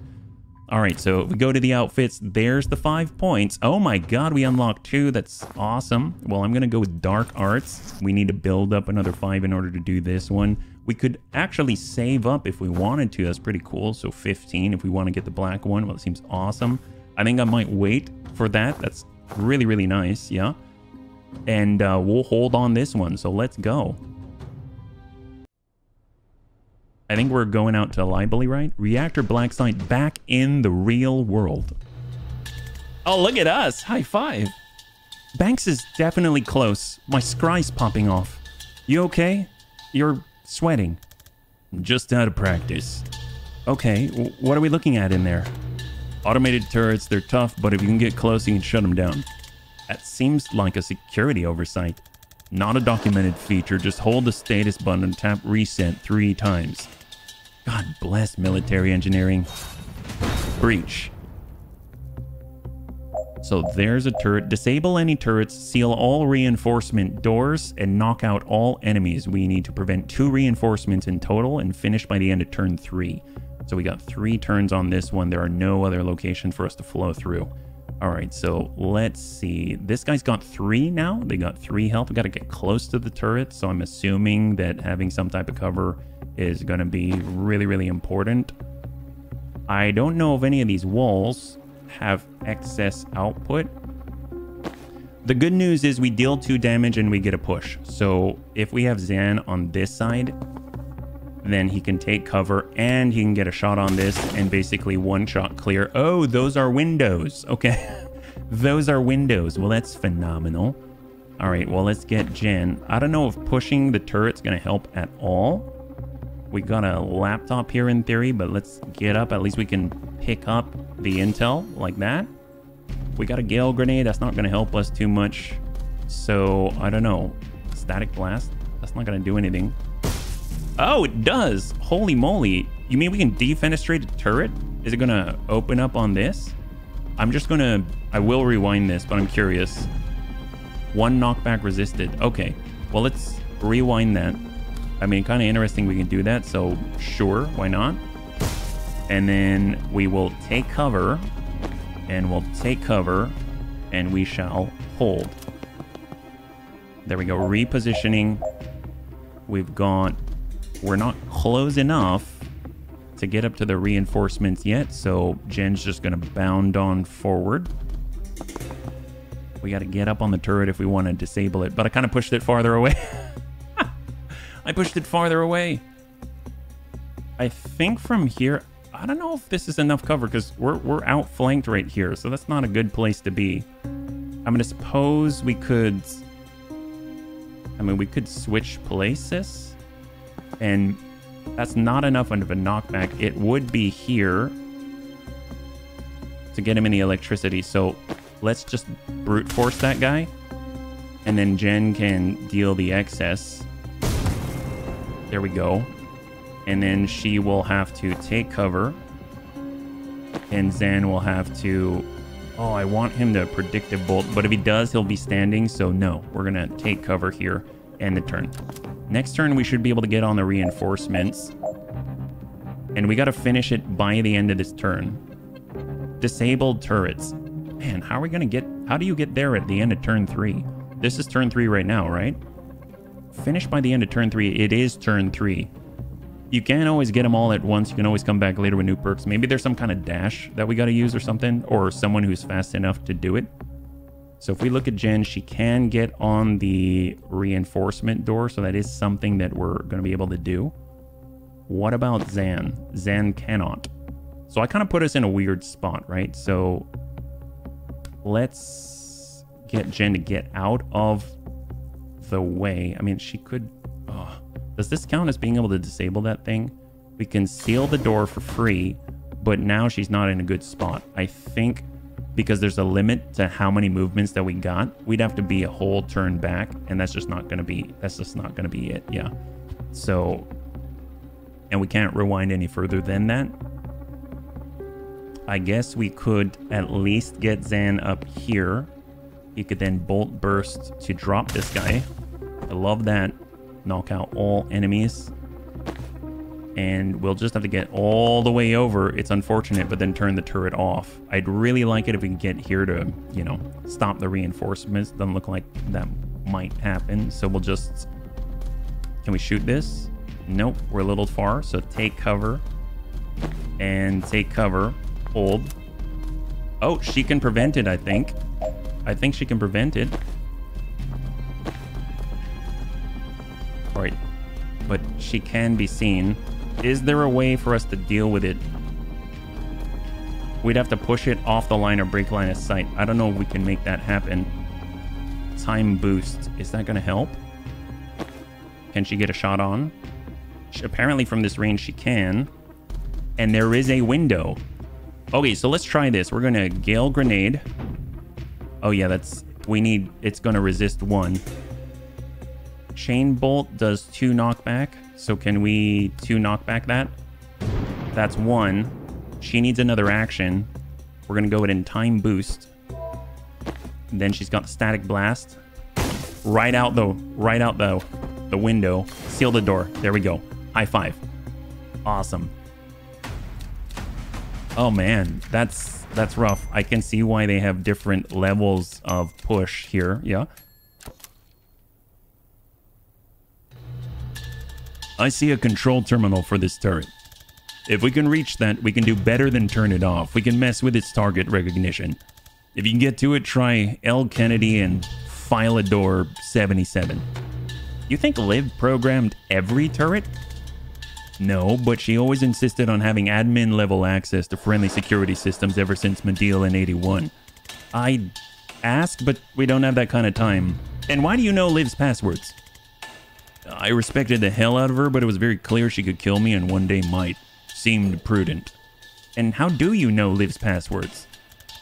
All right, so if we go to the outfits, there's the 5 points. Oh my god, we unlocked 2. That's awesome. Well, I'm going to go with dark arts. We need to build up another 5 in order to do this one. We could actually save up if we wanted to. That's pretty cool. So 15 if we want to get the black one. Well, it seems awesome. I think I might wait for that. That's really, really nice. Yeah. And we'll hold on this one. So let's go. I think we're going out to Libely, right? Reactor black site back in the real world. Oh, look at us. High five. Banks is definitely close. My scry's popping off. You okay? You're sweating. Just out of practice. Okay, what are we looking at in there? Automated turrets, they're tough, but if you can get close, you can shut them down. That seems like a security oversight. Not a documented feature. Just hold the status button and tap reset 3 times. God bless military engineering. Breach. So there's a turret. Disable any turrets, seal all reinforcement doors, and knock out all enemies. We need to prevent 2 reinforcements in total and finish by the end of turn 3. So we got 3 turns on this one. There are no other locations for us to flow through. All right, so let's see. This guy's got 3 now. They got 3 health. We got to get close to the turret, so I'm assuming that having some type of cover is going to be really, really important. I don't know if any of these walls have excess output. The good news is we deal 2 damage and we get a push. So if we have Zan on this side, then he can take cover and he can get a shot on this and basically one shot clear. Oh, those are windows. Okay. Those are windows. Well, that's phenomenal. All right, well, let's get Jen. I don't know if pushing the turret's going to help at all. We got a laptop here in theory, but let's get up. At least we can pick up the intel like that. We got a Gale grenade. That's not going to help us too much. So, I don't know. Static blast? That's not going to do anything. Oh, it does. Holy moly. You mean we can defenestrate a turret? Is it going to open up on this? I'm just going to... I will rewind this, but I'm curious. 1 knockback resisted. Okay. Well, let's rewind that. I mean, kind of interesting we can do that, so sure, why not? And then we will take cover, and we'll take cover, and we shall hold. There we go, repositioning. We've got... We're not close enough to get up to the reinforcements yet, so Jen's just going to bound on forward. We got to get up on the turret if we want to disable it, but I kind of pushed it farther away. I pushed it farther away. I think from here, I don't know if this is enough cover because we're outflanked right here, so that's not a good place to be. I'm going to suppose we could... I mean, we could switch places, and that's not enough of a knockback. It would be here to get him in the electricity, so let's just brute force that guy, and then Jen can deal the excess. There we go. And then she will have to take cover. And Zan will have to... Oh, I want him to predictive bolt. But if he does, he'll be standing. So no, we're going to take cover here. End the turn. Next turn, we should be able to get on the reinforcements. And we got to finish it by the end of this turn. Disabled turrets. Man, how are we going to get... How do you get there at the end of turn 3? This is turn 3 right now, right? Finish by the end of turn 3. It is turn 3. You can't always get them all at once. You can always come back later with new perks. Maybe there's some kind of dash that we got to use or something, or someone who's fast enough to do it. So if we look at Jen, she can get on the reinforcement door. So that is something that we're going to be able to do. What about Zan? Zan cannot. So I kind of put us in a weird spot, right? So let's get Jen to get out of the way. I mean, she could... Oh. Does this count as being able to disable that thing? We can seal the door for free, but now she's not in a good spot. I think because there's a limit to how many movements that we got, we'd have to be a whole turn back, and that's just not gonna be it. Yeah. So, and we can't rewind any further than that. I guess we could at least get Zan up here. He could then bolt burst to drop this guy. I love that. Knock out all enemies. And we'll just have to get all the way over. It's unfortunate, but then turn the turret off. I'd really like it if we can get here to, you know, stop the reinforcements. Doesn't look like that might happen. So we'll just... Can we shoot this? Nope, we're a little far. So take cover. And take cover. Hold. Oh, she can prevent it, I think. I think she can prevent it. Right, but she can be seen. Is there a way for us to deal with it? We'd have to push it off the line or break line of sight. I don't know if we can make that happen. Time boost. Is that going to help? Can she get a shot on? Apparently from this range she can. And there is a window. Okay, so let's try this. We're going to Gale Grenade. Oh yeah, that's... We need... It's going to resist 1. Chain Bolt does 2 knockback. So can we 2 knockback that? That's 1. She needs another action. We're going to go in Time Boost. And then she's got the Static Blast. Right out the window. Seal the door. There we go. High five. Awesome. Oh man, that's rough. I can see why they have different levels of push here. Yeah. I see a control terminal for this turret. If we can reach that, we can do better than turn it off. We can mess with its target recognition. If you can get to it, try L. Kennedy and Filador 77. You think Liv programmed every turret? No, but she always insisted on having admin level access to friendly security systems ever since Medeal in 81. I ask, but we don't have that kind of time. And why do you know Liv's passwords? I respected the hell out of her, but it was very clear she could kill me and one day might. Seemed prudent. And how do you know Liv's passwords?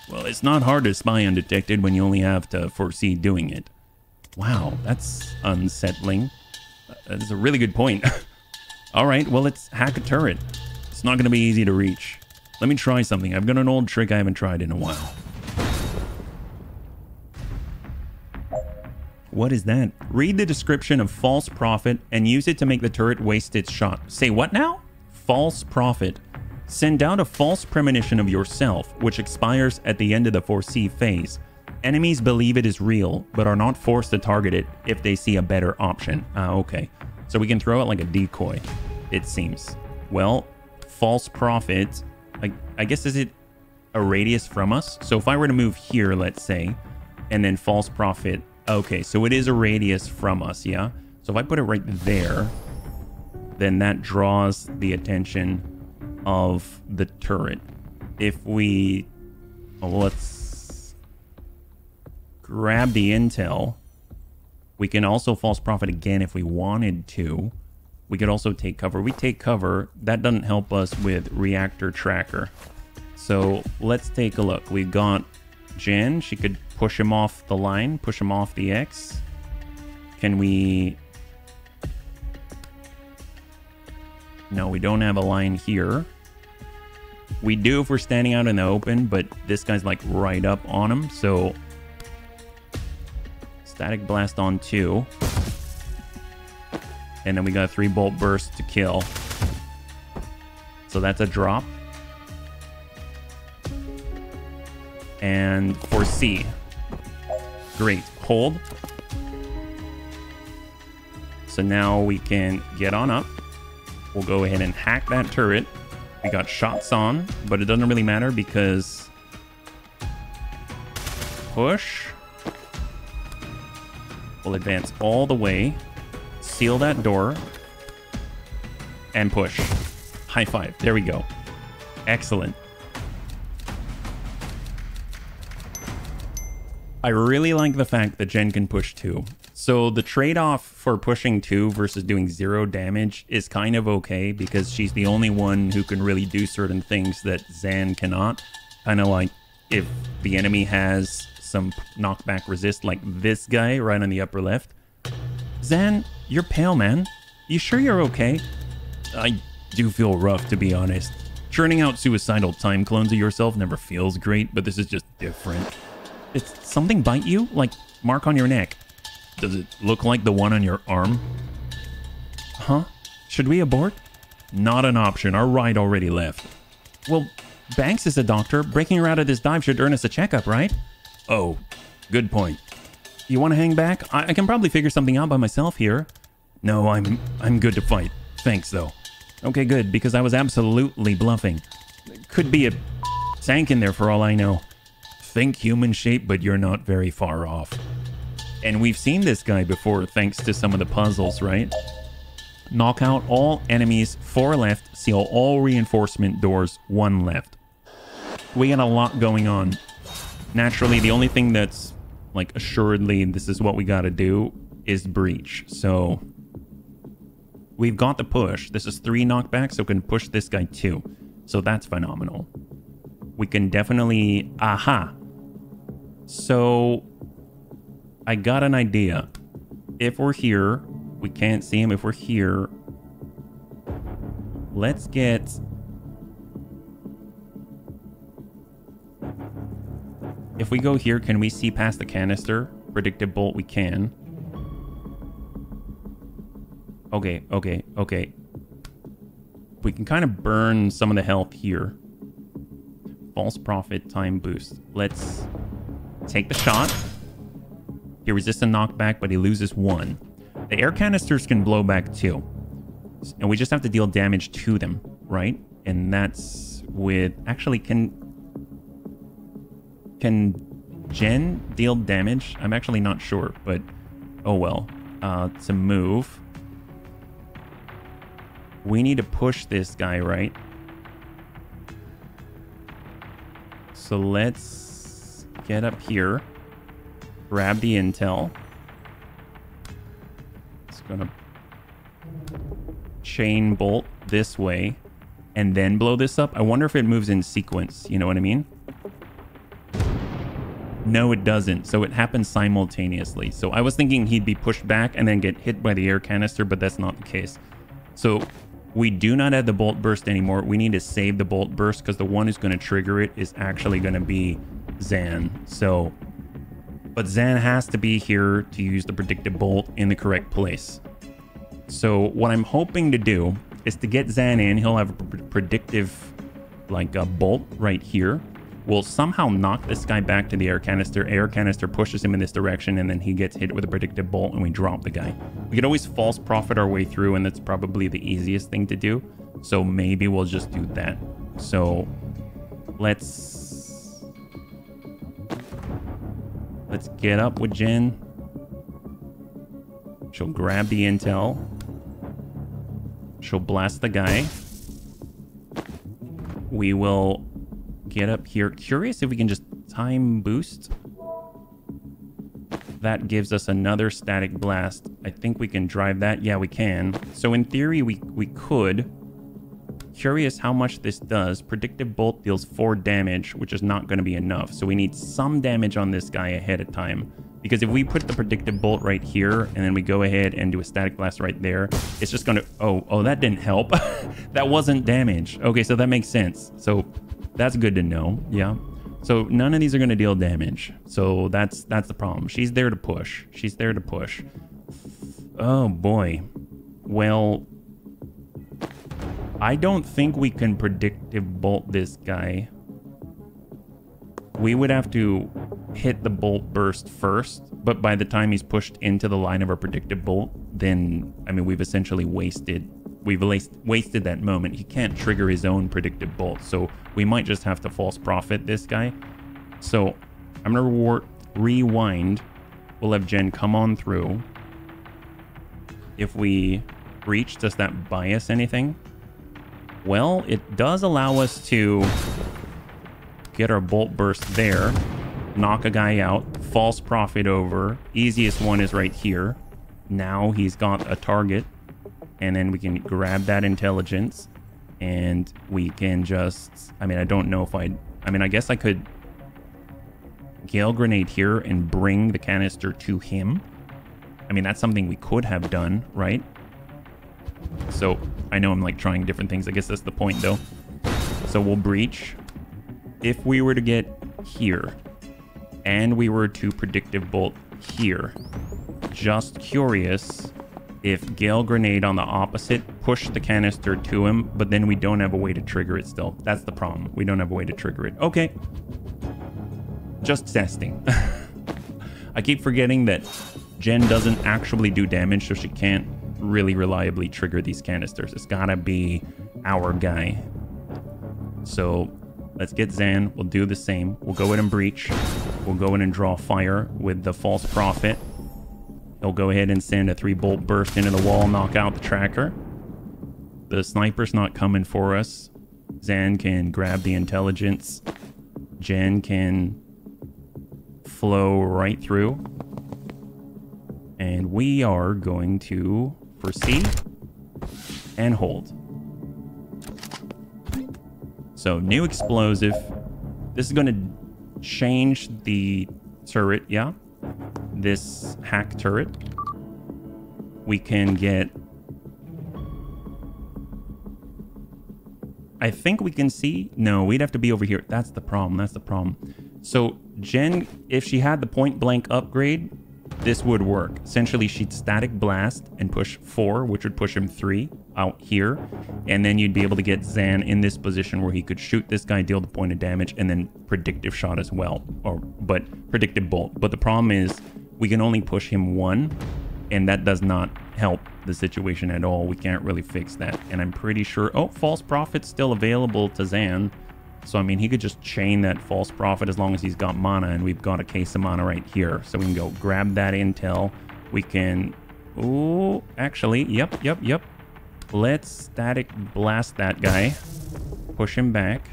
Well, it's not hard to spy undetected when you only have to foresee doing it. Wow, that's unsettling. That's a really good point. Alright, well, let's hack a turret. It's not going to be easy to reach. Let me try something. I've got an old trick I haven't tried in a while. What is that? Read the description of False Prophet and use it to make the turret waste its shot. Say what now? False Prophet. Send out a false premonition of yourself, which expires at the end of the foresee phase. Enemies believe it is real, but are not forced to target it if they see a better option. Okay. So we can throw it like a decoy, it seems. Well, False Prophet, I guess, is it a radius from us? So if I were to move here, let's say, and then False Prophet... Okay, so it is a radius from us, yeah? So if I put it right there, then that draws the attention of the turret. If we... Oh, let's grab the intel. We can also False Prophet again if we wanted to. We could also take cover. We take cover. That doesn't help us with Reactor Tracker. So let's take a look. We've got Jen. She could push him off the line, push him off the X. Can we... No, we don't have a line here. We do if we're standing out in the open, but this guy's like right up on him, so... Static Blast on 2. And then we got 3 Bolt Burst to kill. So that's a drop. And foresee. Great. Hold. So now we can get on up. We'll go ahead and hack that turret. We got shots on, but it doesn't really matter because... Push. We'll advance all the way. Seal that door. And push. High five. There we go. Excellent. I really like the fact that Jen can push 2. So the trade-off for pushing 2 versus doing 0 damage is kind of okay because she's the only one who can really do certain things that Zan cannot. Kind of like if the enemy has some knockback resist like this guy right on the upper left. Zan, you're pale, man. You sure you're okay? I do feel rough, to be honest. Churning out suicidal time clones of yourself never feels great, but this is just different. Did something bite you? Like, mark on your neck? Does it look like the one on your arm? Huh? Should we abort? Not an option. Our ride already left. Well, Banks is a doctor. Breaking her out of this dive should earn us a checkup, right? Oh, good point. You want to hang back? I can probably figure something out by myself here. No, I'm good to fight. Thanks, though. Okay, good, because I was absolutely bluffing. Could be a tank in there for all I know. Think human shape, but you're not very far off. And we've seen this guy before thanks to some of the puzzles, right? Knock out all enemies, 4 left, seal all reinforcement doors, 1 left. We got a lot going on. Naturally, the only thing that's like assuredly this is what we got to do is breach. So we've got the push. This is 3 knockbacks, so we can push this guy 2. So that's phenomenal. We can definitely... Aha! So I got an idea. If we're here, we can't see him. If we're here, let's get... If we go here, can we see past the canister? Predictive bolt, we can. Okay. We can kind of burn some of the health here. False profit time boost. Let's take the shot. He resists a knockback, but he loses 1. The air canisters can blow back 2. And we just have to deal damage to them, right? And that's with... Actually, can Jen deal damage? I'm actually not sure, but... Oh well. To move... We need to push this guy, right? So let's get up here. Grab the intel. It's gonna chain bolt this way and then blow this up. I wonder if it moves in sequence. You know what I mean? No, it doesn't. So it happens simultaneously. So I was thinking he'd be pushed back and then get hit by the air canister, but that's not the case. So we do not have the bolt burst anymore. We need to save the bolt burst because the one who's going to trigger it is actually going to be Zan. So, but Zan has to be here to use the predictive bolt in the correct place. So what I'm hoping to do is to get Zan in. He'll have a predictive, like a bolt right here. We'll somehow knock this guy back to the air canister. Air canister pushes him in this direction, and then he gets hit with a predictive bolt, and we drop the guy. We could always false profit our way through, and that's probably the easiest thing to do. So maybe we'll just do that. So let's get up with Jen. She'll grab the intel. She'll blast the guy. We will get up here. Curious if we can just time boost. That gives us another static blast. I think we can drive that. Yeah, we can. So in theory, we could. Curious how much this does. Predictive bolt deals 4 damage, which is not going to be enough. So we need some damage on this guy ahead of time. Because if we put the predictive bolt right here, and then we go ahead and do a static blast right there, it's just going to... Oh, that didn't help. That wasn't damage. Okay, so that makes sense. So that's good to know. Yeah. So none of these are going to deal damage. So that's the problem. She's there to push. She's there to push. Oh, boy. Well, I don't think we can predictive bolt this guy. We would have to hit the bolt burst first, but by the time he's pushed into the line of our predictive bolt, then, I mean, we've essentially wasted we've wasted that moment. He can't trigger his own predictive bolt, so we might just have to false prophet this guy. So I'm gonna rewind. We'll have Jen come on through. If we breach, does that bias anything? Well, it does allow us to get our bolt burst there, knock a guy out, false prophet over. Easiest one is right here. Now he's got a target, and then we can grab that intelligence, and we can just, I mean, I don't know if I mean, I guess I could Gale Grenade here and bring the canister to him. I mean, that's something we could have done, right? So I know I'm like trying different things. I guess that's the point though. So we'll breach. If we were to get here and we were to predictive bolt here, just curious if Gale Grenade on the opposite pushed the canister to him, but then we don't have a way to trigger it still. That's the problem. We don't have a way to trigger it. Okay. Just testing. I keep forgetting that Jen doesn't actually do damage, so she can't really reliably trigger these canisters. It's gotta be our guy. So let's get Zan. We'll do the same. We'll go in and breach. We'll go in and draw fire with the false prophet. He'll go ahead and send a 3-bolt burst into the wall, knock out the tracker. The sniper's not coming for us. Zan can grab the intelligence. Jen can flow right through. And we are going to foresee and hold. So new explosive. This is going to change the turret, yeah? This hack turret. We can get... I think we can see... No, we'd have to be over here. That's the problem. That's the problem. So Jen, if she had the point blank upgrade, this would work. Essentially, she'd static blast and push 4, which would push him 3 out here. And then you'd be able to get Zan in this position where he could shoot this guy, deal the point of damage, and then predictive shot as well. But predictive bolt. But the problem is we can only push him 1, and that does not help the situation at all. We can't really fix that. And I'm pretty sure... Oh, false prophet's still available to Zan. So, I mean, he could just chain that false prophet as long as he's got mana, and we've got a case of mana right here. So we can go grab that intel. We can... Ooh, actually, yep. Let's static blast that guy. Push him back.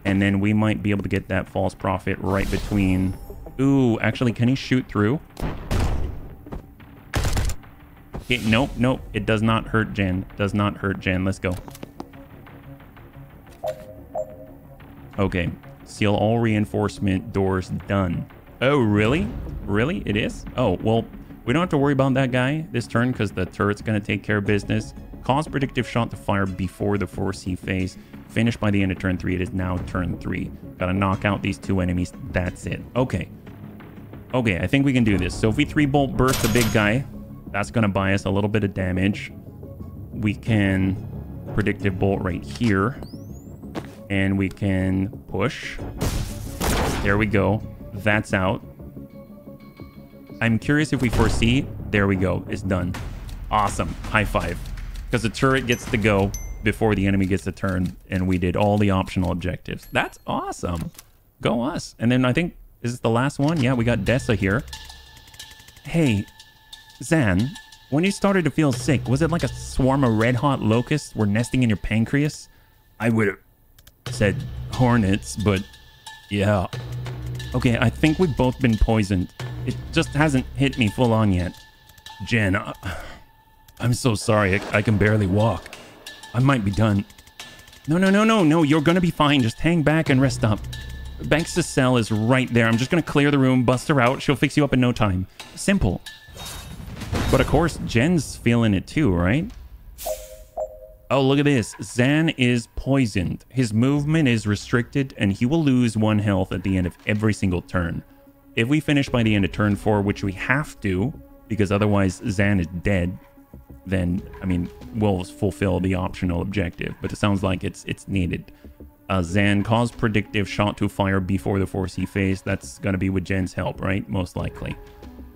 And then we might be able to get that false prophet right between... Ooh, actually, can he shoot through? Okay, nope. It does not hurt Jen. Does not hurt Jen. Let's go. Okay, seal all reinforcement doors done. Oh, really? Really? It is? Oh, well, we don't have to worry about that guy this turn because the turret's going to take care of business. Cause predictive shot to fire before the 4C phase. Finish by the end of turn 3. It is now turn 3. Gotta knock out these 2 enemies. That's it. Okay. Okay, I think we can do this. So if we 3-bolt burst the big guy, that's going to buy us a little bit of damage. We can predictive bolt right here. And we can push. There we go. That's out. I'm curious if we foresee. There we go. It's done. Awesome. High five. Because the turret gets to go before the enemy gets a turn. And we did all the optional objectives. That's awesome. Go us. And then I think, is this the last one? Yeah, we got Dessa here. Hey, Zan, when you started to feel sick, was it like a swarm of red-hot locusts were nesting in your pancreas? I would have said hornets, but yeah. Okay, I think we've both been poisoned. It just hasn't hit me full on yet. Jen, I'm so sorry. I can barely walk. I might be done. No, you're gonna be fine. Just hang back and rest up. Banks' cell is right there. I'm just gonna clear the room, bust her out. She'll fix you up in no time. Simple. But of course, Jen's feeling it too, right? Oh, look at this. Zan is poisoned. His movement is restricted, and he will lose 1 health at the end of every single turn. If we finish by the end of turn 4, which we have to, because otherwise Zan is dead, then, I mean, we'll fulfill the optional objective. But it sounds like it's needed. Zan, cause predictive shot to fire before the 4C phase. That's going to be with Jen's help, right? Most likely.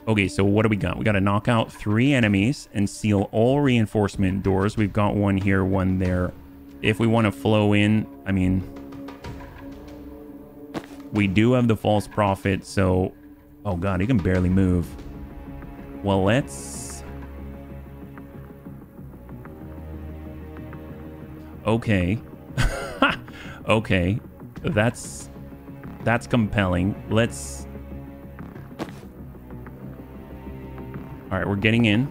Okay, so what do we got? We got to knock out 3 enemies and seal all reinforcement doors. We've got one here, one there. If we want to flow in, I mean, we do have the false prophet, so... Oh god, he can barely move. Well, let's... Okay. Okay. That's compelling. Let's... Alright, we're getting in.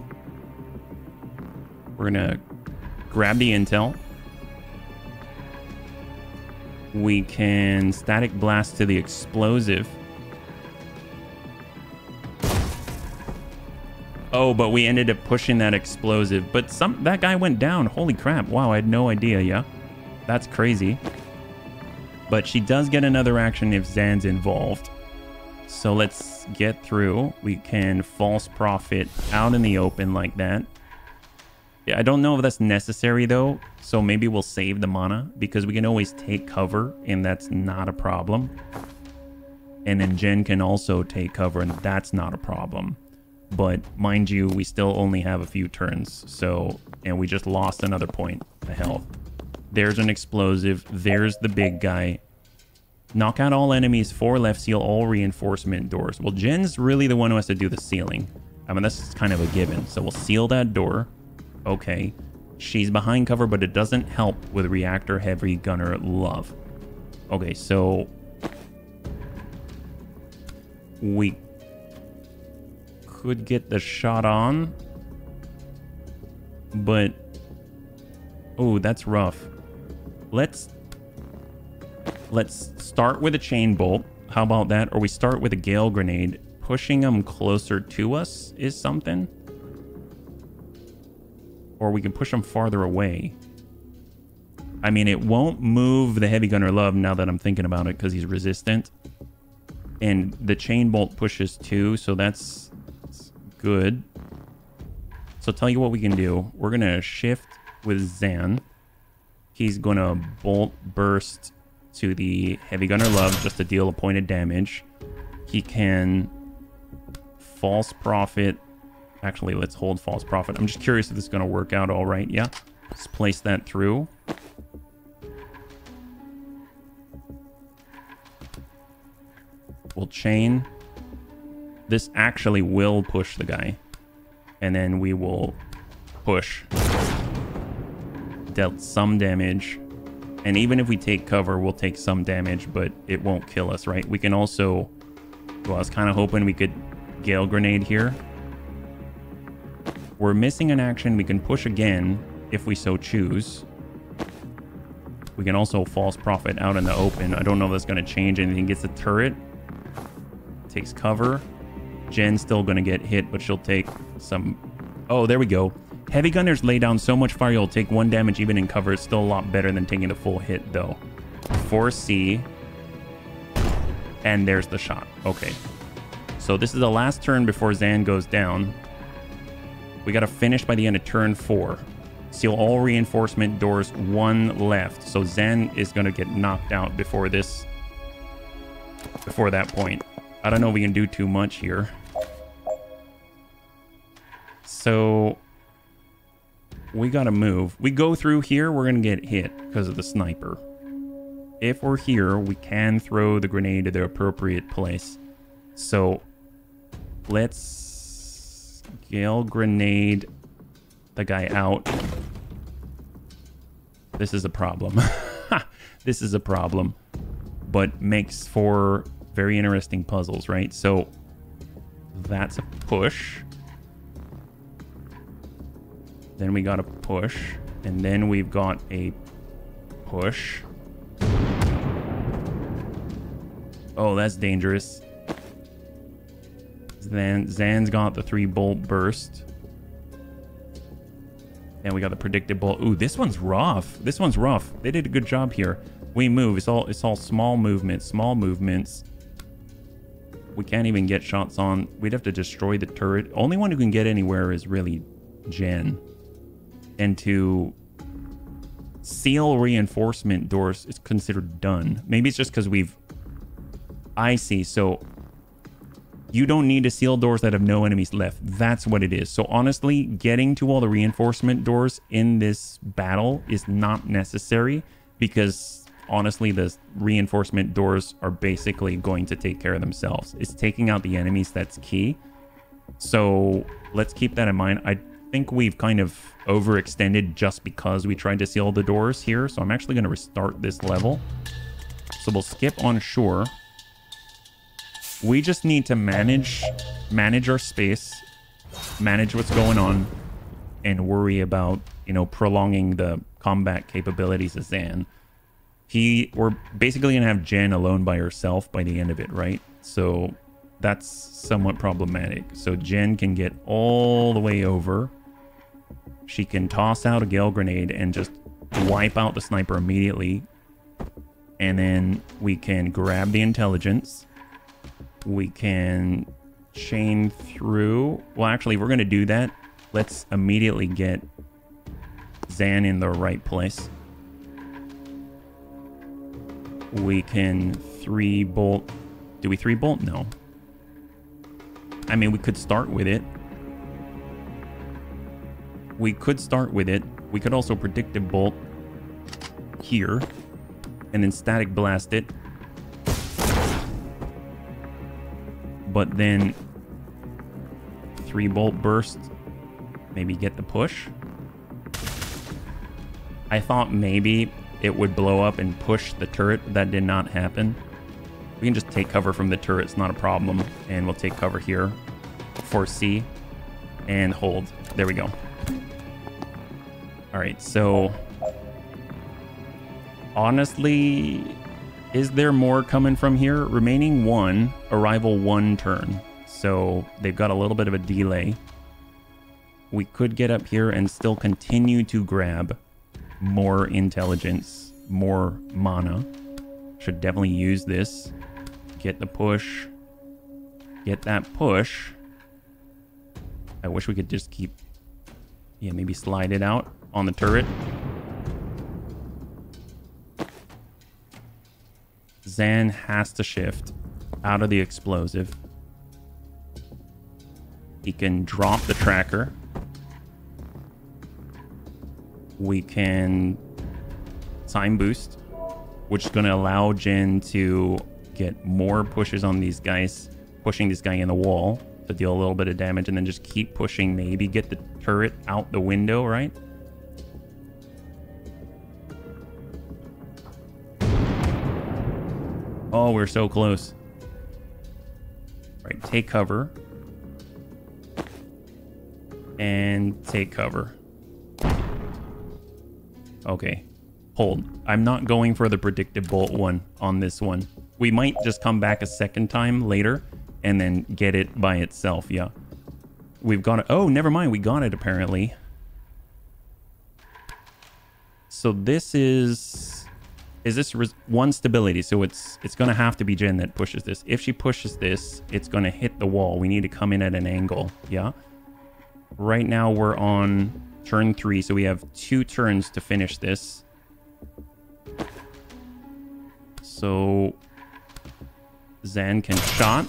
We're gonna grab the intel. We can static blast to the explosive. Oh, but we ended up pushing that explosive. But that guy went down. Holy crap. Wow, I had no idea, yeah. That's crazy. But she does get another action if Zan's involved. So let's get through. We can false prophet out in the open like that. Yeah, I don't know if that's necessary though. So maybe we'll save the mana because we can always take cover and that's not a problem. And then Jen can also take cover and that's not a problem. But mind you, we still only have a few turns. So, and we just lost another point of health. There's an explosive. There's the big guy. Knock out all enemies, 4 left, seal all reinforcement doors. Well, Jen's really the one who has to do the sealing. I mean, that's kind of a given. So we'll seal that door. Okay. She's behind cover, but it doesn't help with reactor heavy gunner love. Okay, so... we could get the shot on. But... oh, that's rough. Let's start with a chain bolt. How about that? Or we start with a gale grenade. Pushing them closer to us is something. Or we can push them farther away. I mean, it won't move the heavy gunner love now that I'm thinking about it because he's resistant. And the chain bolt pushes too, so that's good. So tell you what we can do. We're going to shift with Zan. He's going to bolt burst to the heavy gunner love just to deal a point of damage. He can false prophet. Actually, let's hold false prophet. I'm just curious if this is going to work out all right. Yeah. Let's place that through. We'll chain. This actually will push the guy. And then we will push. Dealt some damage. And even if we take cover, we'll take some damage, but it won't kill us, right? We can also... well, I was kind of hoping we could gale grenade here. We're missing an action. We can push again if we so choose. We can also false prophet out in the open. I don't know if that's going to change anything. Gets a turret. Takes cover. Jen's still going to get hit, but she'll take some... oh, there we go. Heavy gunners lay down so much fire you'll take 1 damage even in cover. It's still a lot better than taking the full hit, though. 4C. And there's the shot. Okay. So this is the last turn before Zan goes down. We got to finish by the end of turn 4. Seal all reinforcement doors, 1 left. So Zan is going to get knocked out before this... before that point. I don't know if we can do too much here. So... we gotta move. We go through here, we're gonna get hit because of the sniper. If we're here, we can throw the grenade to the appropriate place. So, let's gale grenade the guy out. This is a problem. This is a problem. But makes for very interesting puzzles, right? So, that's a push. Then we got a push. And then we've got a push. Oh, that's dangerous. Then Zan's got the 3 bolt burst. And we got the predicted bolt. Ooh, this one's rough. This one's rough. They did a good job here. We move. It's all small movements. Small movements. We can't even get shots on. We'd have to destroy the turret. Only one who can get anywhere is really Jen. And to seal reinforcement doors is considered done. Maybe it's just because we've... I see. So You don't need to seal doors that have no enemies left. That's what it is. So honestly, getting to all the reinforcement doors in this battle is not necessary because honestly, the reinforcement doors are basically going to take care of themselves. It's taking out the enemies that's key. So let's keep that in mind. I think we've kind of overextended just because we tried to seal the doors here. So I'm actually going to restart this level. So we'll skip on shore. We just need to manage our space, manage what's going on, and worry about, you know, prolonging the combat capabilities of Zan. We're basically gonna have Jen alone by herself by the end of it, right? So that's somewhat problematic. So Jen can get all the way over. She can toss out a Gale Grenade and just wipe out the sniper immediately. And then we can grab the intelligence. We can chain through. Well, actually, if we're going to do that, let's immediately get Zan in the right place. We can 3-bolt. Do we 3-bolt? No. I mean, we could start with it. We could start with it. We could also predictive bolt here and then static blast it. But then 3-bolt burst, maybe get the push. I thought maybe it would blow up and push the turret, but that did not happen. We can just take cover from the turret, it's not a problem. And we'll take cover here for C and hold. There we go. All right, so honestly, is there more coming from here? Remaining 1, arrival 1 turn. So they've got a little bit of a delay. We could get up here and still continue to grab more intelligence, more mana. Should definitely use this. Get the push. Get that push. I wish we could just keep... Yeah, maybe slide it out on the turret. Zan has to shift out of the explosive. He can drop the tracker. We can time boost, which is going to allow Jin to get more pushes on these guys, pushing this guy in the wall to deal a little bit of damage, and then just keep pushing, maybe get the turret out the window, right? Oh, we're so close. All right, take cover. And take cover. Okay, hold. I'm not going for the predictive bolt one on this one. We might just come back a second time later and then get it by itself, yeah. We've got it. Oh, never mind, we got it apparently. So this is this one stability? So it's going to have to be Jen that pushes this. If she pushes this, it's going to hit the wall. We need to come in at an angle. Yeah. Right now we're on turn 3, so we have 2 turns to finish this. So Zan can shot.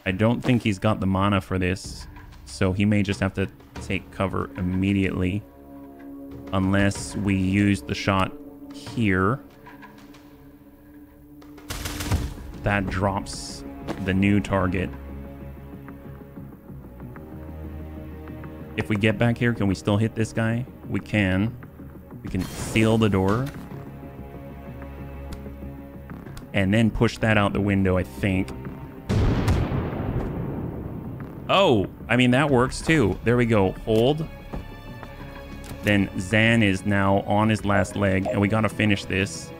I don't think he's got the mana for this, so he may just have to take cover immediately. Unless we use the shot here. That drops the new target. If we get back here, can we still hit this guy? We can. We can seal the door. And then push that out the window, I think. Oh, I mean, that works too. There we go. Hold. Then Zan is now on his last leg, and we gotta finish this.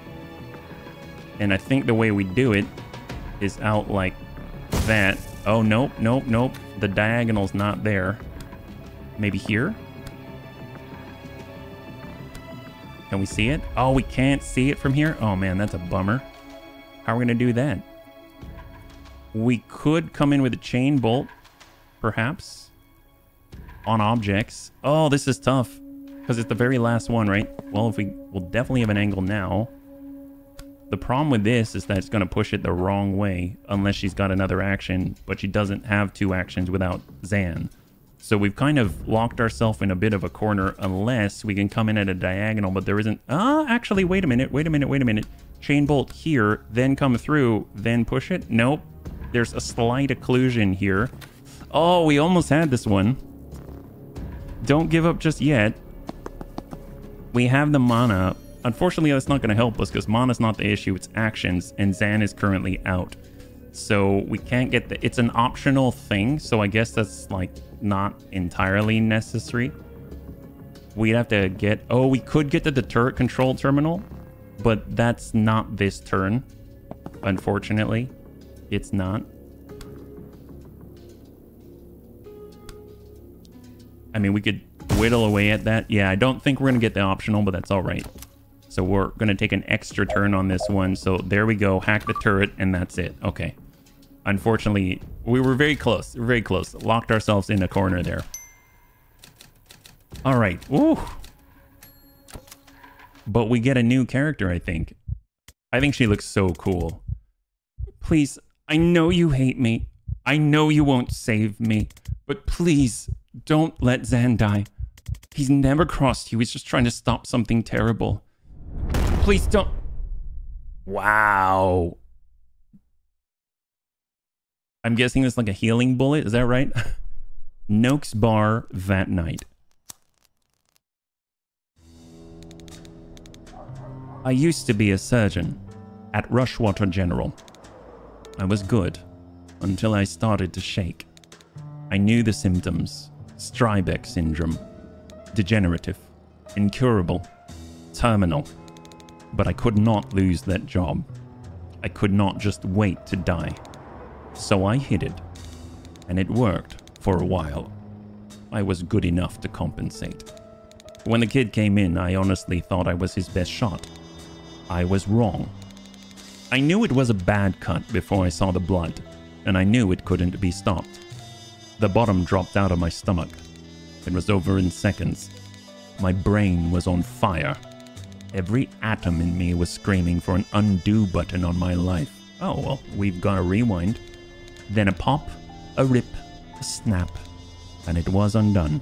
And I think the way we do it is out like that. Oh, nope, nope, nope. The diagonal's not there. Maybe here? Can we see it? Oh, we can't see it from here? Oh man, that's a bummer. How are we gonna do that? We could come in with a chain bolt, perhaps, on objects. Oh, this is tough. Because it's the very last one, right? Well, we'll definitely have an angle now. The problem with this is that it's going to push it the wrong way unless she's got another action, but she doesn't have 2 actions without Zan. So we've kind of locked ourselves in a bit of a corner unless we can come in at a diagonal, but there isn't... actually, wait a minute. Chain bolt here, then come through, then push it. Nope. There's a slight occlusion here. Oh, we almost had this one. Don't give up just yet. We have the mana. Unfortunately, that's not going to help us because mana's not the issue, it's actions, and Zan is currently out. So we can't get the... It's an optional thing, so I guess that's, like, not entirely necessary. We'd have to get... Oh, we could get to the turret control terminal, but that's not this turn. Unfortunately, it's not. I mean, we could whittle away at that. Yeah, I don't think we're going to get the optional, but that's all right. So we're going to take an extra turn on this one. So there we go. Hack the turret, and that's it. Okay. Unfortunately, we were very close. Very close. Locked ourselves in a corner there. All right. Ooh. But we get a new character, I think. I think she looks so cool. Please, I know you hate me. I know you won't save me. But please, don't let Zan die. He's never crossed you. He's just trying to stop something terrible. Please don't. Wow. I'm guessing it's like a healing bullet. Is that right? Noakes Bar that night. I used to be a surgeon at Rushwater General. I was good until I started to shake. I knew the symptoms. Strybeck syndrome. Degenerative. Incurable. Terminal. But I could not lose that job. I could not just wait to die. So I hid it. And it worked for a while. I was good enough to compensate. When the kid came in, I honestly thought I was his best shot. I was wrong. I knew it was a bad cut before I saw the blood, and I knew it couldn't be stopped. The bottom dropped out of my stomach. It was over in seconds. My brain was on fire. Every atom in me was screaming for an undo button on my life. Oh, well, we've got a rewind. Then a pop, a rip, a snap, and it was undone.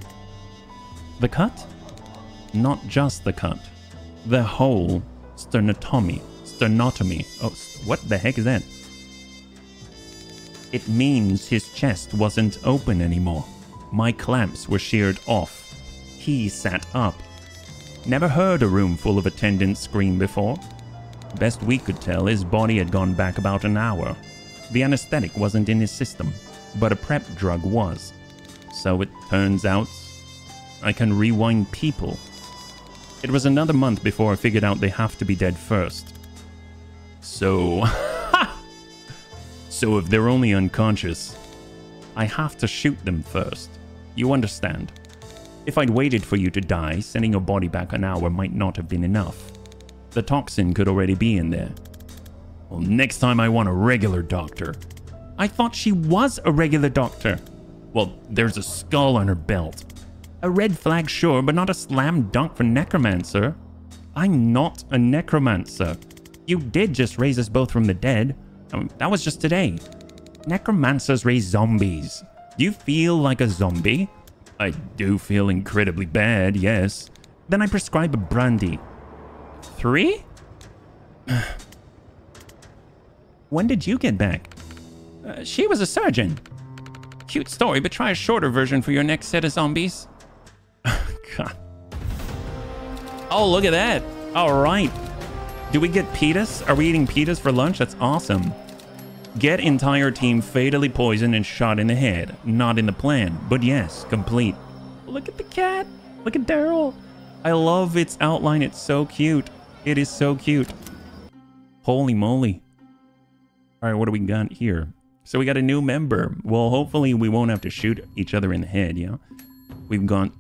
The cut? Not just the cut. The whole sternotomy. Oh, what the heck is that? It means his chest wasn't open anymore. My clamps were sheared off. He sat up. Never heard a room full of attendants scream before. Best we could tell, his body had gone back about an hour. The anesthetic wasn't in his system, but a prep drug was. So it turns out, I can rewind people. It was another month before I figured out they have to be dead first. So... So if they're only unconscious, I have to shoot them first. You understand? If I'd waited for you to die, sending your body back an hour might not have been enough. The toxin could already be in there. Well, next time I want a regular doctor. I thought she was a regular doctor. Well, there's a skull on her belt. A red flag, sure, but not a slam dunk for necromancer. I'm not a necromancer. You did just raise us both from the dead. That was just today. Necromancers raise zombies. Do you feel like a zombie? I do feel incredibly bad, yes. Then I prescribe a brandy. 3? When did you get back? She was a surgeon. Cute story, but try a shorter version for your next set of zombies. God. Oh, look at that. All right. Do we get pitas? Are we eating pitas for lunch? That's awesome. Get entire team fatally poisoned and shot in the head. Not in the plan, but yes, complete. Look at the cat. Look at Daryl. I love its outline. It's so cute. It is so cute. Holy moly. All right, what do we got here? So we got a new member. Well, hopefully we won't have to shoot each other in the head, yeah? We've got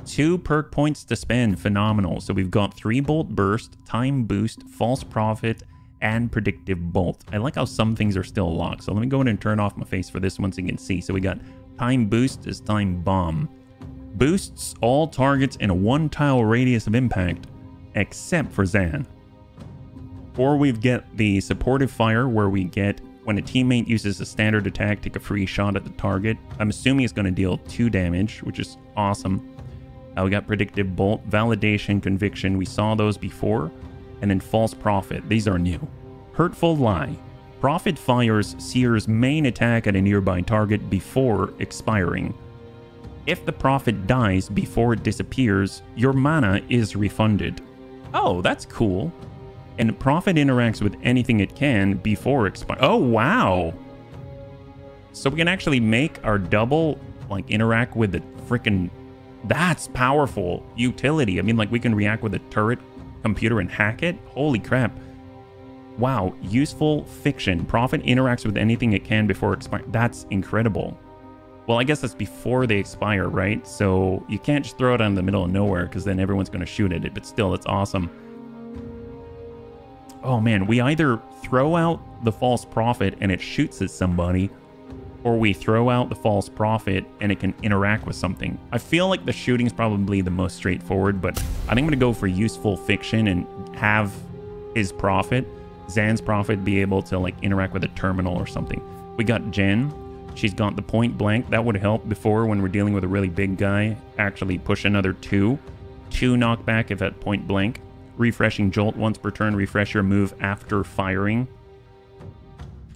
2 perk points to spend. Phenomenal. So we've got 3 bolt burst, time boost, false prophet, and predictive bolt. I like how some things are still locked. So let me go ahead and turn off my face for this one so you can see. So we got time boost is time bomb. Boosts all targets in a 1 tile radius of impact, except for Zan. or we get the supportive fire where we get when a teammate uses a standard attack, take a free shot at the target. I'm assuming it's going to deal 2 damage, which is awesome. We got predictive bolt, validation, conviction. We saw those before. And then false prophet. These are new. Hurtful lie. Prophet fires Seer's main attack at a nearby target before expiring. If the prophet dies before it disappears, your mana is refunded. Oh, that's cool. And prophet interacts with anything it can before expire. Oh, wow. So we can actually make our double, like, interact with the freaking... That's powerful utility. I mean, like, we can react with a turret computer and hack it. Holy crap. Wow. Useful fiction. Prophet interacts with anything it can before expire. That's incredible. Well, I guess that's before they expire, right? So you can't just throw it out in the middle of nowhere because then everyone's going to shoot at it. But still, that's awesome. Oh man, we either throw out the false prophet and it shoots at somebody, or we throw out the false prophet and it can interact with something. I feel like the shooting's probably the most straightforward, but I think I'm going to go for useful fiction and have his prophet, Zan's prophet, be able to like interact with a terminal or something. We got Jen. She's got the point blank. That would help before when we're dealing with a really big guy. Actually push another 2. 2 knockback if at point blank. Refreshing jolt once per turn. Refresh your move after firing.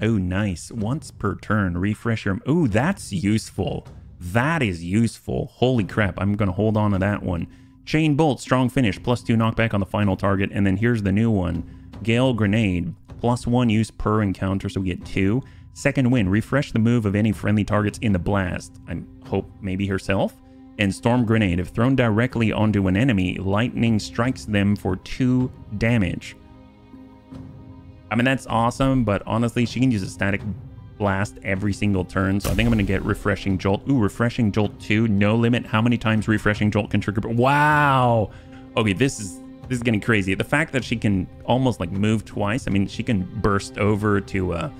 Oh, nice. Once per turn. Refresh your... Oh, that's useful. That is useful. Holy crap. I'm going to hold on to that one. Chain bolt. Strong finish. +2 knockback on the final target. And then here's the new one. Gale grenade. +1 use per encounter. So we get 2. Second win. Refresh the move of any friendly targets in the blast. I hope maybe herself. And storm grenade. If thrown directly onto an enemy, lightning strikes them for 2 damage. I mean, that's awesome, but honestly, she can use a static blast every single turn. So I think I'm going to get refreshing jolt. Ooh, refreshing jolt 2. No limit how many times refreshing jolt can trigger. Wow. Okay, this is getting crazy. The fact that she can almost like move twice. I mean, she can burst over to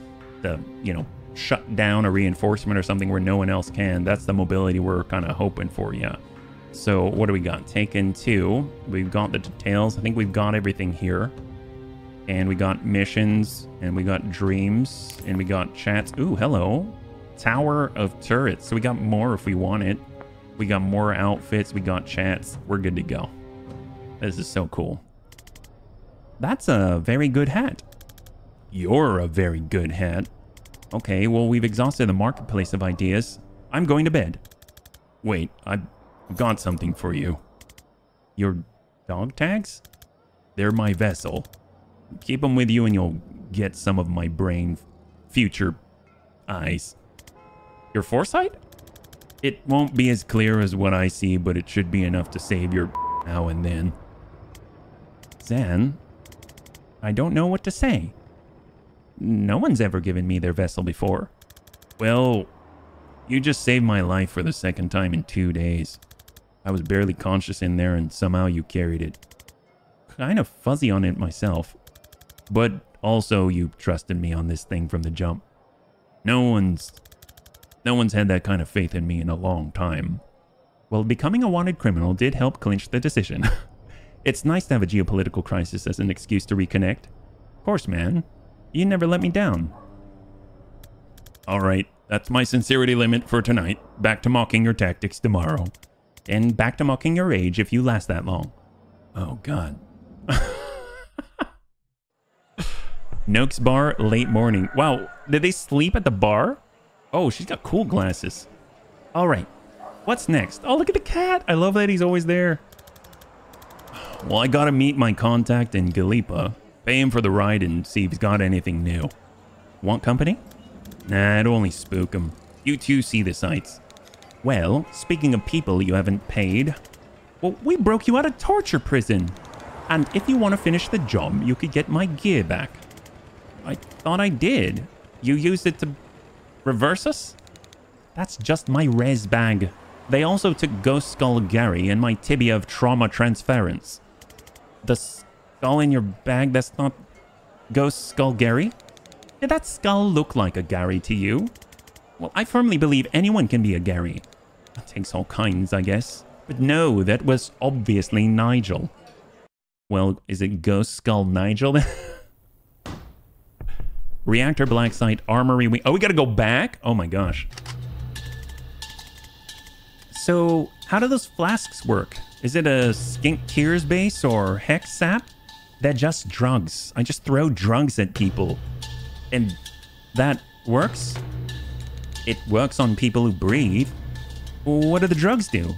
shut down a reinforcement or something where no one else can. That's the mobility we're kind of hoping for, yeah. So what do we got? Taken 2. We've got the details. I think we've got everything here. And we got missions, and we got dreams, and we got chats. Ooh, hello. Tower of turrets. So we got more if we want it. We got more outfits. We got chats. We're good to go. This is so cool. That's a very good hat. You're a very good hat. Okay, well, we've exhausted the marketplace of ideas. I'm going to bed. Wait, I've got something for you. Your dog tags? They're my vessel. Keep them with you and you'll get some of my brain future eyes. Your foresight? It won't be as clear as what I see, but it should be enough to save your now and then. Zan, I don't know what to say. No one's ever given me their vessel before. Well, you just saved my life for the second time in 2 days. I was barely conscious in there and somehow you carried it. Kind of fuzzy on it myself. But also you trusted me on this thing from the jump. No one's had that kind of faith in me in a long time. Well, becoming a wanted criminal did help clinch the decision. It's nice to have a geopolitical crisis as an excuse to reconnect. Of course, man. You never let me down. Alright, that's my sincerity limit for tonight. Back to mocking your tactics tomorrow. And back to mocking your age if you last that long. Oh, God. Noak's bar, late morning. Wow, did they sleep at the bar? Oh, she's got cool glasses. Alright, what's next? Oh, look at the cat. I love that he's always there. Well, I gotta meet my contact in Galipa. Pay him for the ride and see if he's got anything new. Want company? Nah, it'll only spook him. You two see the sights. Well, speaking of people you haven't paid... Well, we broke you out of torture prison. And if you want to finish the job, you could get my gear back. I thought I did. You used it to reverse us? That's just my res bag. They also took Ghost Skull Gary and my tibia of trauma transference. The skull in your bag, that's not Ghost Skull Gary? Did that skull look like a Gary to you? Well, I firmly believe anyone can be a Gary. That takes all kinds, I guess. But no, that was obviously Nigel. Well, is it Ghost Skull Nigel then? Reactor, black site, armory. Oh, we gotta go back? Oh my gosh. So, how do those flasks work? Is it a skink tears base or hex sap? They're just drugs. I just throw drugs at people. And that works? It works on people who breathe. What do the drugs do?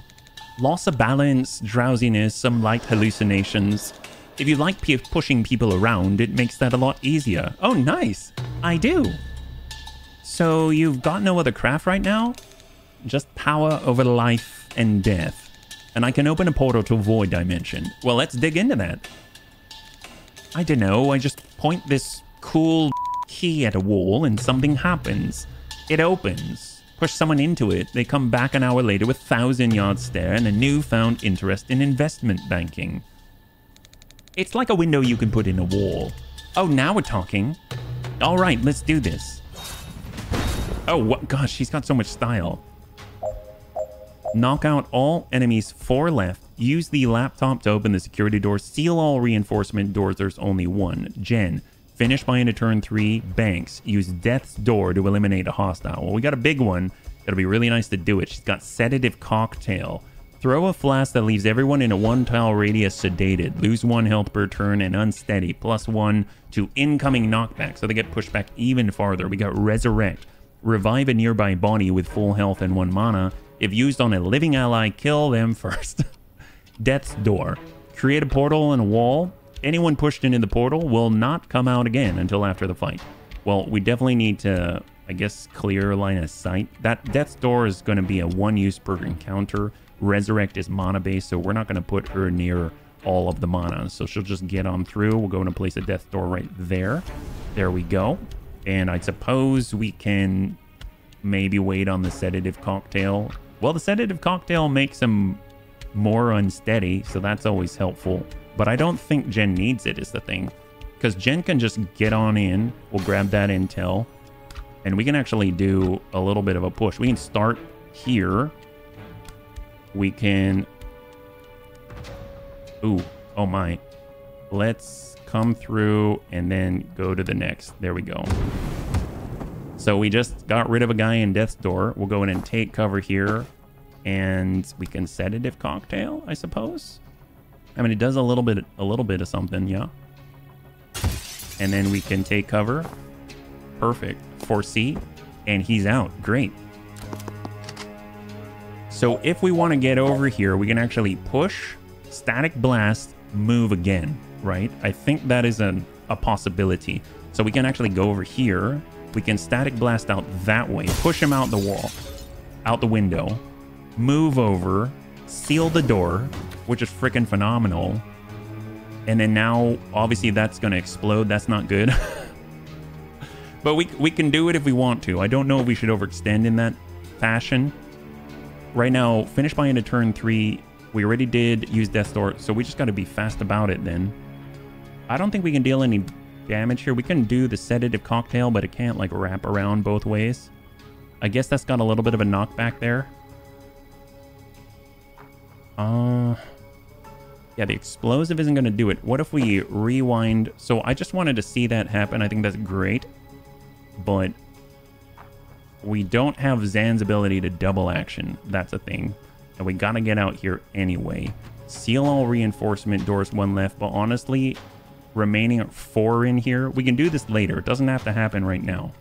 Loss of balance, drowsiness, some light hallucinations. If you like pushing people around, it makes that a lot easier. Oh, nice. I do. So you've got no other craft right now? Just power over life and death. And I can open a portal to a void dimension. Well, let's dig into that. I don't know. I just point this cool key at a wall and something happens. It opens. Push someone into it. They come back an hour later with 1,000-yard stare and a newfound interest in investment banking. It's like a window you can put in a wall. Oh, now we're talking. All right, let's do this. Oh, what? Gosh, she's got so much style. Knock out all enemies 4 left. Use the laptop to open the security door. Seal all reinforcement doors. There's only one. Jen. Finish by end of turn 3. Banks. Use Death's Door to eliminate a hostile. Well, we got a big one. It'll be really nice to do it. She's got Sedative Cocktail. Throw a flask that leaves everyone in a 1-tile radius sedated. Lose 1 health per turn and unsteady. +1 to incoming knockback. So they get pushed back even farther. We got Resurrect. Revive a nearby body with full health and 1 mana. If used on a living ally, kill them first. Death's Door. Create a portal and a wall. Anyone pushed into the portal will not come out again until after the fight. Well, we definitely need to, I guess, clear line of sight. That Death's Door is going to be a 1 use per encounter. Resurrect is mana based, so we're not going to put her near all of the mana. So she'll just get on through. We'll go and place a Death's Door right there. There we go. And I suppose we can maybe wait on the Sedative Cocktail. Well, the Sedative Cocktail makes him more unsteady, so that's always helpful. But I don't think Jen needs it, is the thing. Because Jen can just get on in. We'll grab that intel. And we can actually do a little bit of a push. We can start here. We can... Ooh, oh my. Let's come through and then go to the next. There we go. So we just got rid of a guy in Death's Door. We'll go in and take cover here. And we can Sedative Cocktail, I suppose. I mean, it does a little bit of something, yeah. And then we can take cover. Perfect. Foresee. And he's out. Great. So if we want to get over here, we can actually push, Static Blast, move again, right? I think that is a possibility. So we can actually go over here. We can Static Blast out that way. Push him out the wall. Out the window. Move over. Seal the door, which is freaking phenomenal. And then now, obviously, that's going to explode. That's not good. But we can do it if we want to. I don't know if we should overextend in that fashion. Right now, finish by end of turn 3. We already did use Death's Door, so we just got to be fast about it then. I don't think we can deal any damage here. We can do the Sedative Cocktail, but it can't, like, wrap around both ways. I guess that's got a little bit of a knockback there. Yeah, the explosive isn't going to do it. What if we rewind? So I just wanted to see that happen. I think that's great. But we don't have Zan's ability to double action. That's a thing. And we got to get out here anyway. Seal all reinforcement doors, 1 left. But honestly, remaining at 4 in here. We can do this later. It doesn't have to happen right now.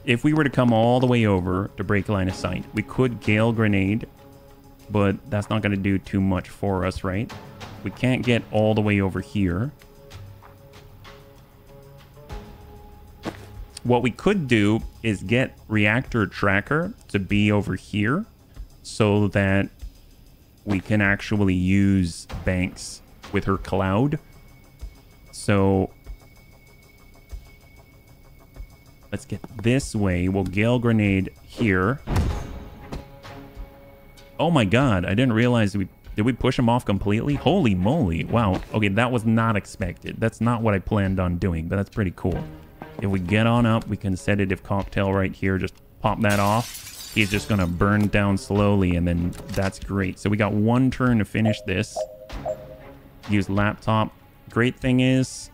If we were to come all the way over to break line of sight, we could Gale Grenade. But that's not going to do too much for us, right? We can't get all the way over here. What we could do is get Reactor Tracker to be over here so that we can actually use Banks with her Cloud. So let's get this way. We'll Gale Grenade here. Oh my god, I didn't realize did we push him off completely? Holy moly. Wow. Okay, that was not expected. That's not what I planned on doing, but that's pretty cool. If we get on up, we can Sedative Cocktail right here. Just pop that off. He's just going to burn down slowly, and then that's great. So we got 1 turn to finish this. Use laptop. Great thing is...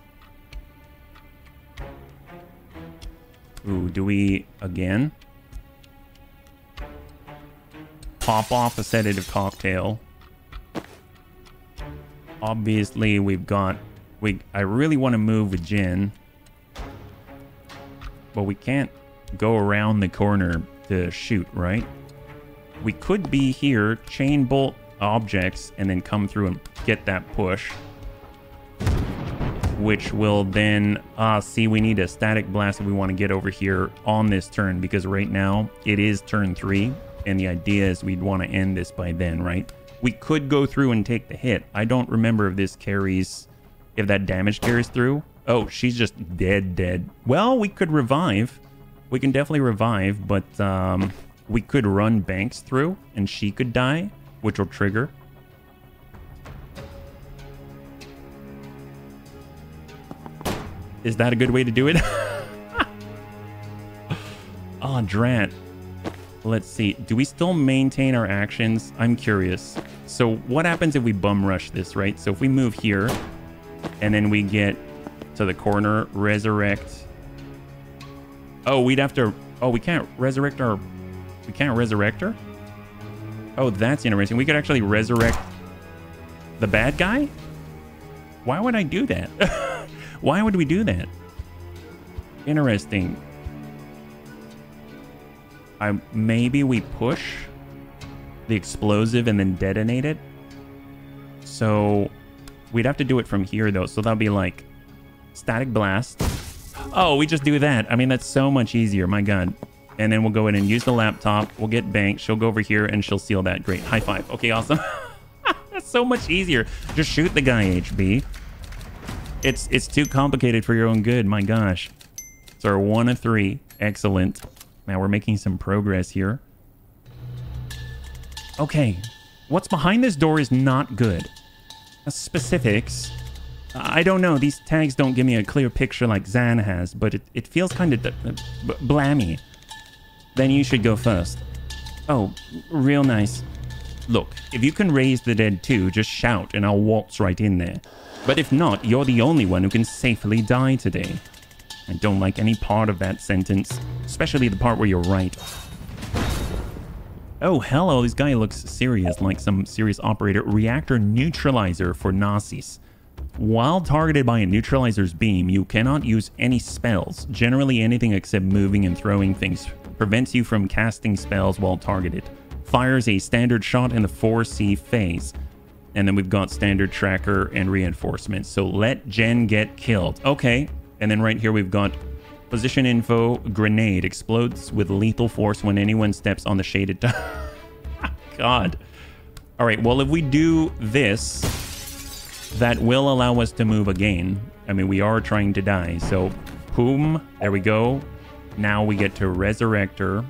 Ooh, do we again? Pop off a sedative cocktail. Obviously, we've got... I really want to move with Jen. But we can't go around the corner to shoot, right? We could be here, chain bolt objects, and then come through and get that push. Which will then... see, we need a static blast if we want to get over here on this turn. Because right now, it is turn 3. And the idea is we'd want to end this by then, right? We could go through and take the hit. I don't remember if this carries... if that damage carries through. Oh, she's just dead. Well, we could revive. We can definitely revive, but we could run Banks through and she could die, which will trigger. Is that a good way to do it? Oh, drat. Let's see. Do we still maintain our actions? I'm curious. So what happens if we bum rush this, right? So if we move here and then we get to the corner, resurrect. Oh, we'd have to... oh, we can't resurrect our... we can't resurrect her? Oh, that's interesting. We could actually resurrect the bad guy? Why would I do that? Why would we do that? Interesting. Maybe we push the explosive and then detonate it. So we'd have to do it from here, though. So that'll be like static blast. Oh, we just do that. I mean, that's so much easier. My God. And then we'll go in and use the laptop. We'll get banked. She'll go over here and she'll seal that. Great. High five. Okay, awesome. That's so much easier. Just shoot the guy, HB. It's too complicated for your own good. My gosh. So we're 1 of 3. Excellent. Now we're making some progress here. Okay. What's behind this door is not good. Specifics. I don't know. These tags don't give me a clear picture like Zan has, but it feels kind of blammy. Then you should go first. Oh, real nice. Look, if you can raise the dead too, just shout and I'll waltz right in there. But if not, you're the only one who can safely die today. I don't like any part of that sentence, especially the part where you're right. Oh, hello, this guy looks serious, like some serious operator. Reactor neutralizer for Nazis. While targeted by a neutralizer's beam, you cannot use any spells. Generally anything except moving and throwing things. Prevents you from casting spells while targeted. Fires a standard shot in the 4C phase. And then we've got standard tracker and reinforcements. So let Jen get killed. Okay. And then right here we've got position info, grenade. Explodes with lethal force when anyone steps on the shaded... God. All right. Well, if we do this, that will allow us to move again. I mean, we are trying to die. So, boom. There we go. Now we get to resurrect her.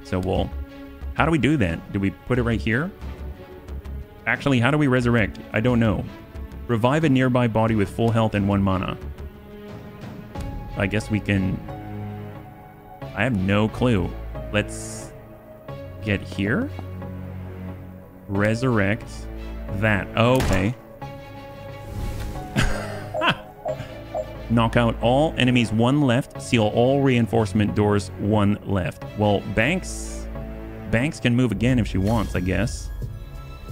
So we'll... how do we do that? Do we put it right here? Actually, how do we resurrect? I don't know. Revive a nearby body with full health and 1 mana. I guess we can... I have no clue. Let's get here. Resurrect that. Oh, okay. Knock out all enemies 1 left. Seal all reinforcement doors 1 left. Well, Banks can move again if she wants, I guess.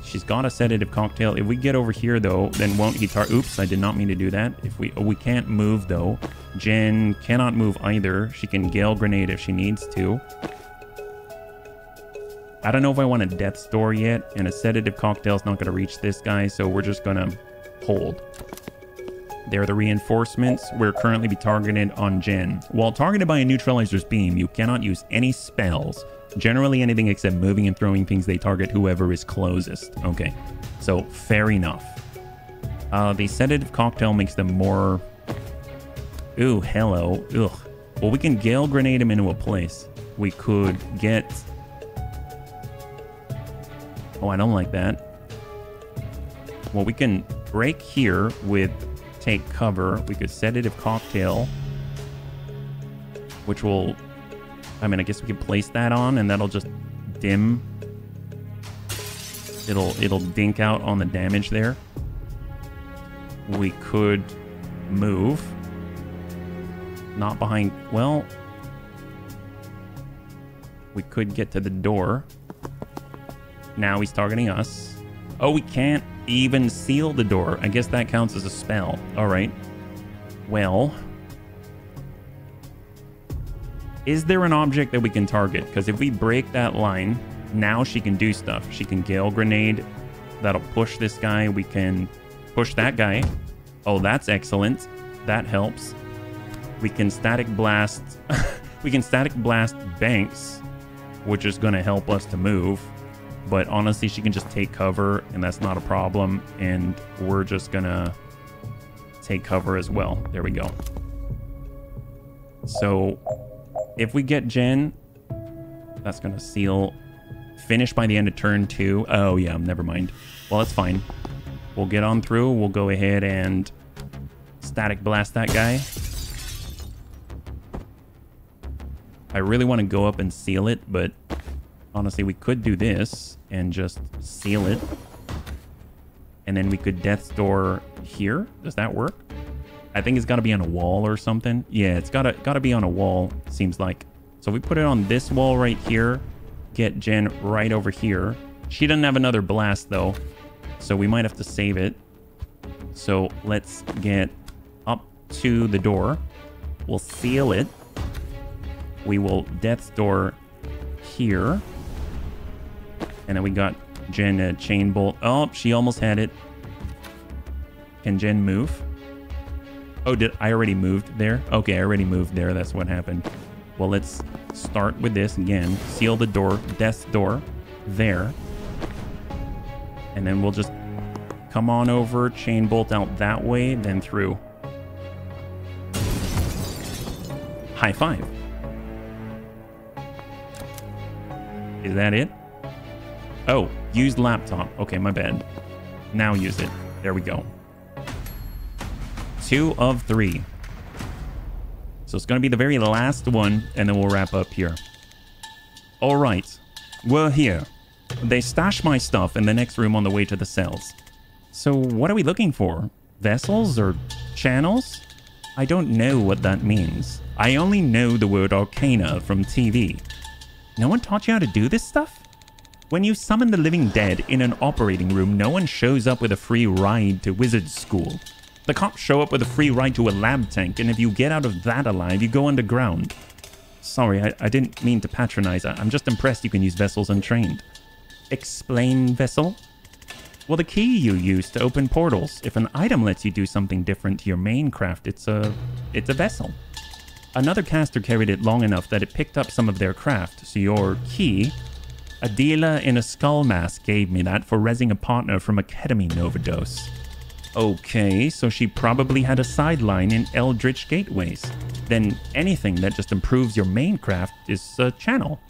She's got a sedative cocktail. If we get over here, though, then won't he oops, I did not mean to do that. If we can't move, though. Jen cannot move either. She can Gale Grenade if she needs to. I don't know if I want a Death's Door yet, and a sedative cocktail's not going to reach this guy, so we're just going to hold. There are the reinforcements. We're currently be targeted on Jen. While targeted by a neutralizer's beam, you cannot use any spells. Generally anything except moving and throwing things they target whoever is closest. Okay, so fair enough. The sedative cocktail makes them more... ooh, hello. Ugh. Well, we can Gale Grenade him into a place. We could get... oh, I don't like that. Well, we can break here with take cover. We could sedative cocktail, which will... I mean, I guess we can place that on and that'll just dim. It'll dink out on the damage there. We could move. Not behind... well, We could get to the door. Now he's targeting us. Oh, we can't even seal the door. I guess that counts as a spell. All right. Well, is there an object that we can target? Because if we break that line, now she can do stuff. She can Gale Grenade. That'll push this guy. We can push that guy. Oh, that's excellent. That helps. We can Static Blast. We can Static Blast Banks, which is going to help us to move. But honestly, she can just take cover, and that's not a problem. And we're just going to take cover as well. There we go. So if we get Jen, that's going to seal. Finish by the end of turn 2. Oh, yeah, never mind. Well, that's fine. We'll get on through. We'll go ahead and Static Blast that guy. I really want to go up and seal it, but honestly, we could do this and just seal it. And then we could Death's Door here. Does that work? I think it's got to be on a wall or something. Yeah, it's got to be on a wall, seems like. So we put it on this wall right here. Get Jen right over here. She doesn't have another blast, though, so we might have to save it. So let's get up to the door. We'll seal it. We will Death's Door here. And then we got Jen a Chain Bolt. Oh, she almost had it. Can Jen move? Oh, did I already moved there? Okay, I already moved there. That's what happened. Well, let's start with this again. Seal the door. Death's Door. There. And then we'll just come on over. Chain Bolt out that way. Then through. High five. Is that it? Oh, use laptop. Okay, my bad. Now use it. There we go. 2 of 3. So it's going to be the very last one, and then we'll wrap up here. All right. We're here. They stashed my stuff in the next room on the way to the cells. So what are we looking for? Vessels or channels? I don't know what that means. I only know the word arcana from TV. No one taught you how to do this stuff? When you summon the living dead in an operating room, no one shows up with a free ride to wizard school. The cops show up with a free ride to a lab tank, and if you get out of that alive, you go underground. Sorry, I didn't mean to patronize. I'm just impressed you can use vessels untrained. Explain, vessel? Well, the key you use to open portals. If an item lets you do something different to your main craft, it's a vessel. Another caster carried it long enough that it picked up some of their craft, so your key... A dealer in a skull mask gave me that for rezzing a partner from a ketamine overdose. Okay, so she probably had a sideline in Eldritch Gateways. Then anything that just improves your main craft is a channel.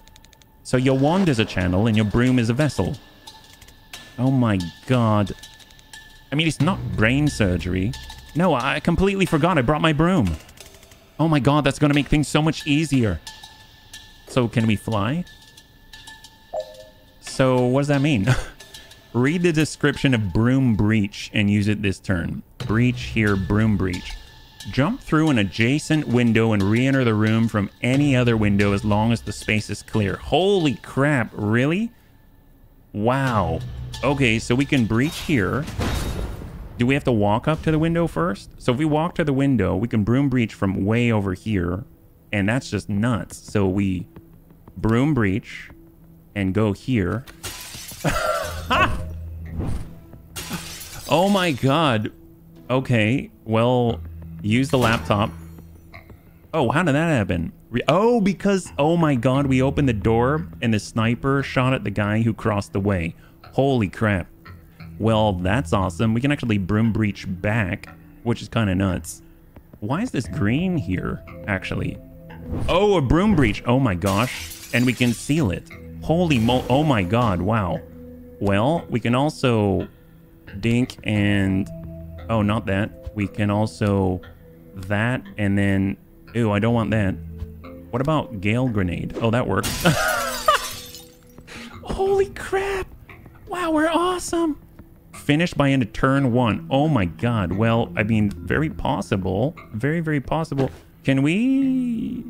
So your wand is a channel and your broom is a vessel. Oh my god. I mean, it's not brain surgery. No, I completely forgot I brought my broom. Oh my god, that's going to make things so much easier. So can we fly? So what does that mean? Read the description of Broom Breach and use it this turn. Breach here, Broom Breach. Jump through an adjacent window and re-enter the room from any other window as long as the space is clear. Holy crap, really? Wow. Okay, so we can breach here. Do we have to walk up to the window first? So if we walk to the window, we can broom breach from way over here. And that's just nuts. So we broom breach and go here. Oh my god. Okay, well, use the laptop. Oh, how did that happen? Oh, because, oh my god, we opened the door and the sniper shot at the guy who crossed the way. Holy crap. Well, that's awesome. We can actually broom breach back, which is kind of nuts. Why is this green here, actually? Oh, a broom breach. Oh my gosh. And we can seal it. Holy mo... Oh my god, wow. Well, we can also dink and... Oh, not that. We can also... That, and then... Ew, I don't want that. What about Gale Grenade? Oh, that works. Holy crap! Wow, we're awesome! Finished by end of turn 1. Oh my god. Well, I mean, very possible. Very, very possible. Can we...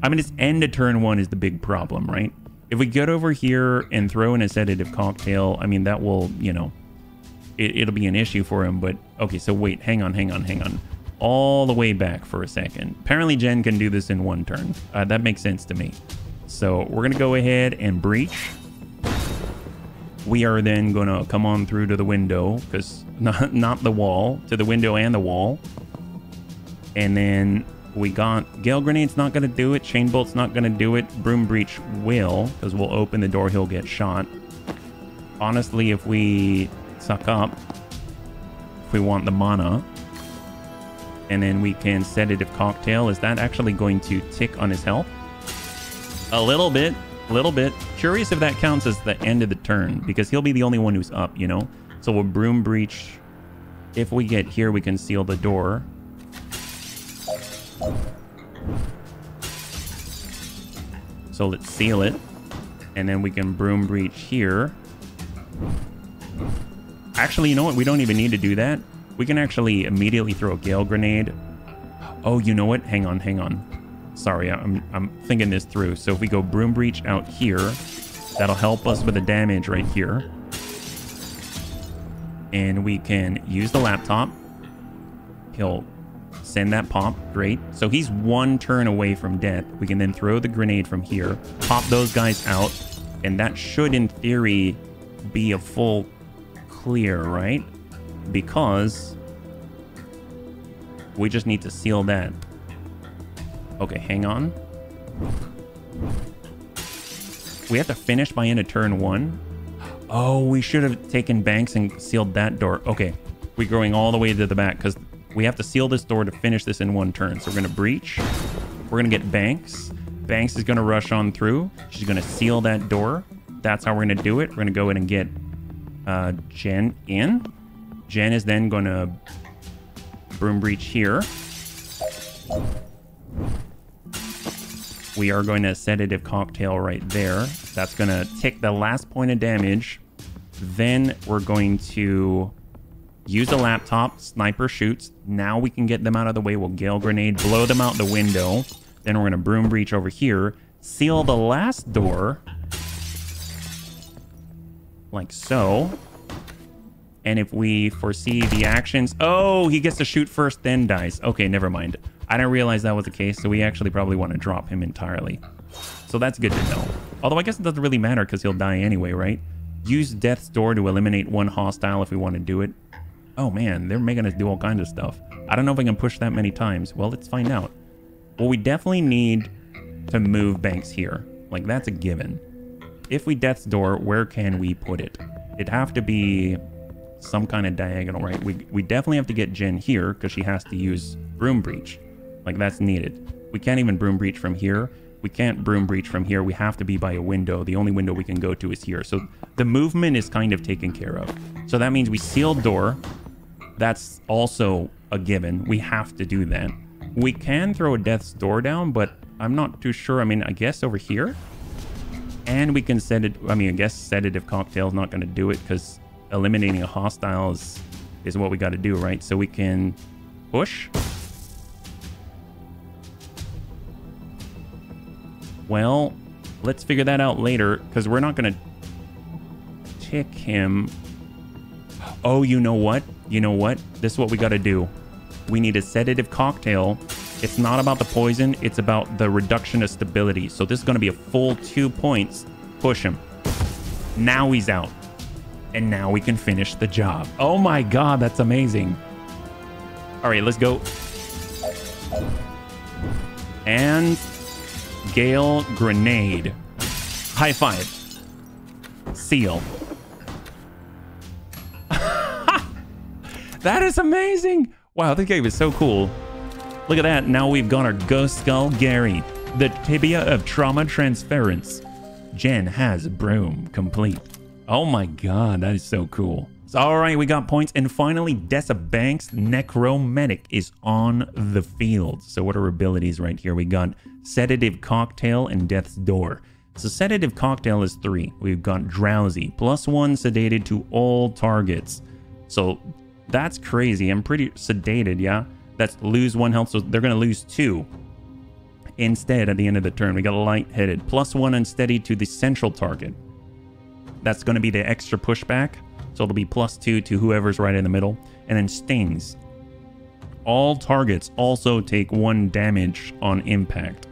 I mean, it's end of turn 1 is the big problem, right? If we get over here and throw in a sedative cocktail, I mean, that will, you know, it'll be an issue for him. But, okay, so wait, hang on. All the way back for a second. Apparently, Jen can do this in 1 turn. That makes sense to me. So we're going to go ahead and breach. We are then going to come on through to the window, because not the wall, to the window and the wall. And then we got Gale Grenade's not going to do it. Chain Bolt's not going to do it. Broom Breach will, because we'll open the door, he'll get shot. Honestly, if we suck up, if we want the mana, and then we can Sedative Cocktail, is that actually going to tick on his health? A little bit. Curious if that counts as the end of the turn, because he'll be the only one who's up, you know? So we'll Broom Breach. If we get here, we can seal the door. So let's seal it. And then we can Broom Breach here. Actually, you know what? We don't even need to do that. We can actually immediately throw a Gale Grenade. Oh, you know what? Hang on. Sorry, I'm thinking this through. So if we go Broom Breach out here, that'll help us with the damage right here. And we can use the laptop. He'll send that pop. Great. So he's 1 turn away from death. We can then throw the grenade from here, pop those guys out, and that should, in theory, be a full clear, right? Because we just need to seal that. Okay, hang on. We have to finish by end of turn 1. Oh, we should have taken Banks and sealed that door. Okay, we're going all the way to the back because we have to seal this door to finish this in 1 turn. So we're going to breach. We're going to get Banks. Banks is going to rush on through. She's going to seal that door. That's how we're going to do it. We're going to go in and get Jen in. Jen is then going to Broom Breach here. We are going to Sedative Cocktail right there. That's going to tick the last point of damage. Then we're going to use the laptop. Sniper shoots. Now we can get them out of the way. We'll Gale Grenade, blow them out the window. Then we're going to Broom Breach over here. Seal the last door. Like so. And if we foresee the actions... Oh, he gets to shoot first, then dies. Okay, never mind. I didn't realize that was the case, so we actually probably want to drop him entirely. So that's good to know. Although I guess it doesn't really matter because he'll die anyway, right? Use Death's Door to eliminate 1 hostile if we want to do it. Oh man, they're making us do all kinds of stuff. I don't know if I can push that many times. Well, let's find out. Well, we definitely need to move Banks here. Like, that's a given. If we Death's Door, where can we put it? It'd have to be some kind of diagonal, right? We definitely have to get Jen here because she has to use Broom Breach. Like, that's needed. We can't even Broom Breach from here. We can't Broom Breach from here. We have to be by a window. The only window we can go to is here. So the movement is kind of taken care of. So that means we seal door. That's also a given. We have to do that. We can throw a Death's Door down, but I'm not too sure. I mean, I guess over here. And we can set it. I mean, I guess Sedative Cocktail is not going to do it because eliminating a hostile is what we got to do, right? So we can push. Well, let's figure that out later because we're not going to tick him. Oh, you know what? You know what? This is what we got to do. We need a Sedative Cocktail. It's not about the poison. It's about the reduction of stability. So this is going to be a full 2 points. Push him. Now he's out. And now we can finish the job. Oh my God, that's amazing. All right, let's go. And Gale Grenade. High five. Seal. That is amazing. Wow, this game is so cool. Look at that. Now we've got our Ghost Skull Gary, the tibia of trauma transference. Jen has Broom complete. Oh my God, that is so cool. So, all right, we got points. And finally, Dessa Banks, Necromantic, is on the field. So what are her abilities right here? We got Sedative Cocktail and Death's Door. So Sedative Cocktail is 3. We've got Drowsy, +1 sedated to all targets. So that's crazy. I'm pretty sedated, yeah? That's lose 1 health, so they're going to lose 2. Instead, at the end of the turn, we got light-headed. +1 unsteady to the central target. That's going to be the extra pushback. So it'll be +2 to whoever's right in the middle. And then stings. All targets also take 1 damage on impact.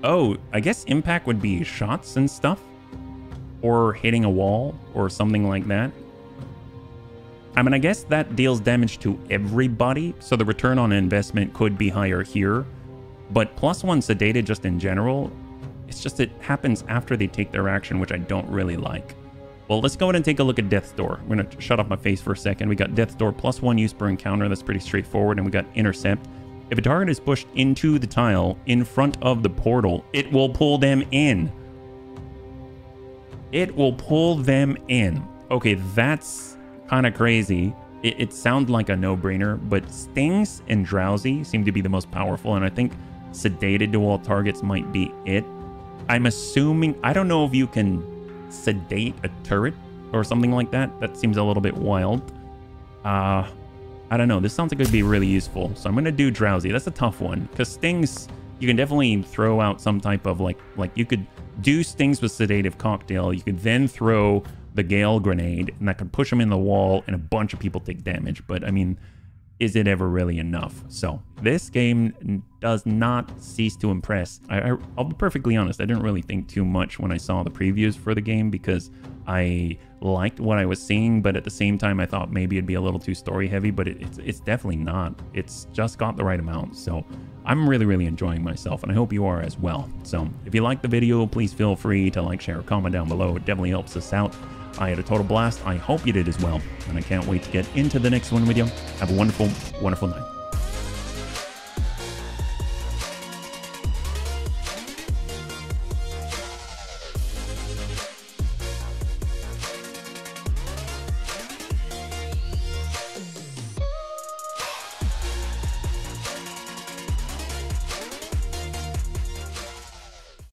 Oh, I guess impact would be shots and stuff. Or hitting a wall or something like that. I mean, I guess that deals damage to everybody. So the return on investment could be higher here. But +1 sedated just in general, it's just it happens after they take their action, which I don't really like. Well, let's go ahead and take a look at Death's Door. I'm going to shut off my face for a second. We got Death's Door +1 use per encounter. That's pretty straightforward. And we got Intercept. If a target is pushed into the tile in front of the portal, it will pull them in. It will pull them in. Okay, that's kind of crazy. It sounds like a no-brainer, but Stings and Drowsy seem to be the most powerful, and I think Sedated to all targets might be it. I'm assuming... I don't know if you can sedate a turret or something like that. That seems a little bit wild. I don't know. This sounds like it would be really useful. So I'm going to do Drowsy. That's a tough one, because Stings, you can definitely throw out some type of like you could do Stings with Sedative Cocktail. You could then throw the Gale Grenade, and that could push them in the wall, and a bunch of people take damage. But I mean, is it ever really enough? So this game does not cease to impress. I'll be perfectly honest. I didn't really think too much when I saw the previews for the game, because I liked what I was seeing, but at the same time, I thought maybe it'd be a little too story heavy, but it's definitely not. It's just got the right amount. So I'm really, really enjoying myself, and I hope you are as well. So if you liked the video, please feel free to like, share, or comment down below. It definitely helps us out. I had a total blast. I hope you did as well, and I can't wait to get into the next one with you. Have a wonderful, wonderful night.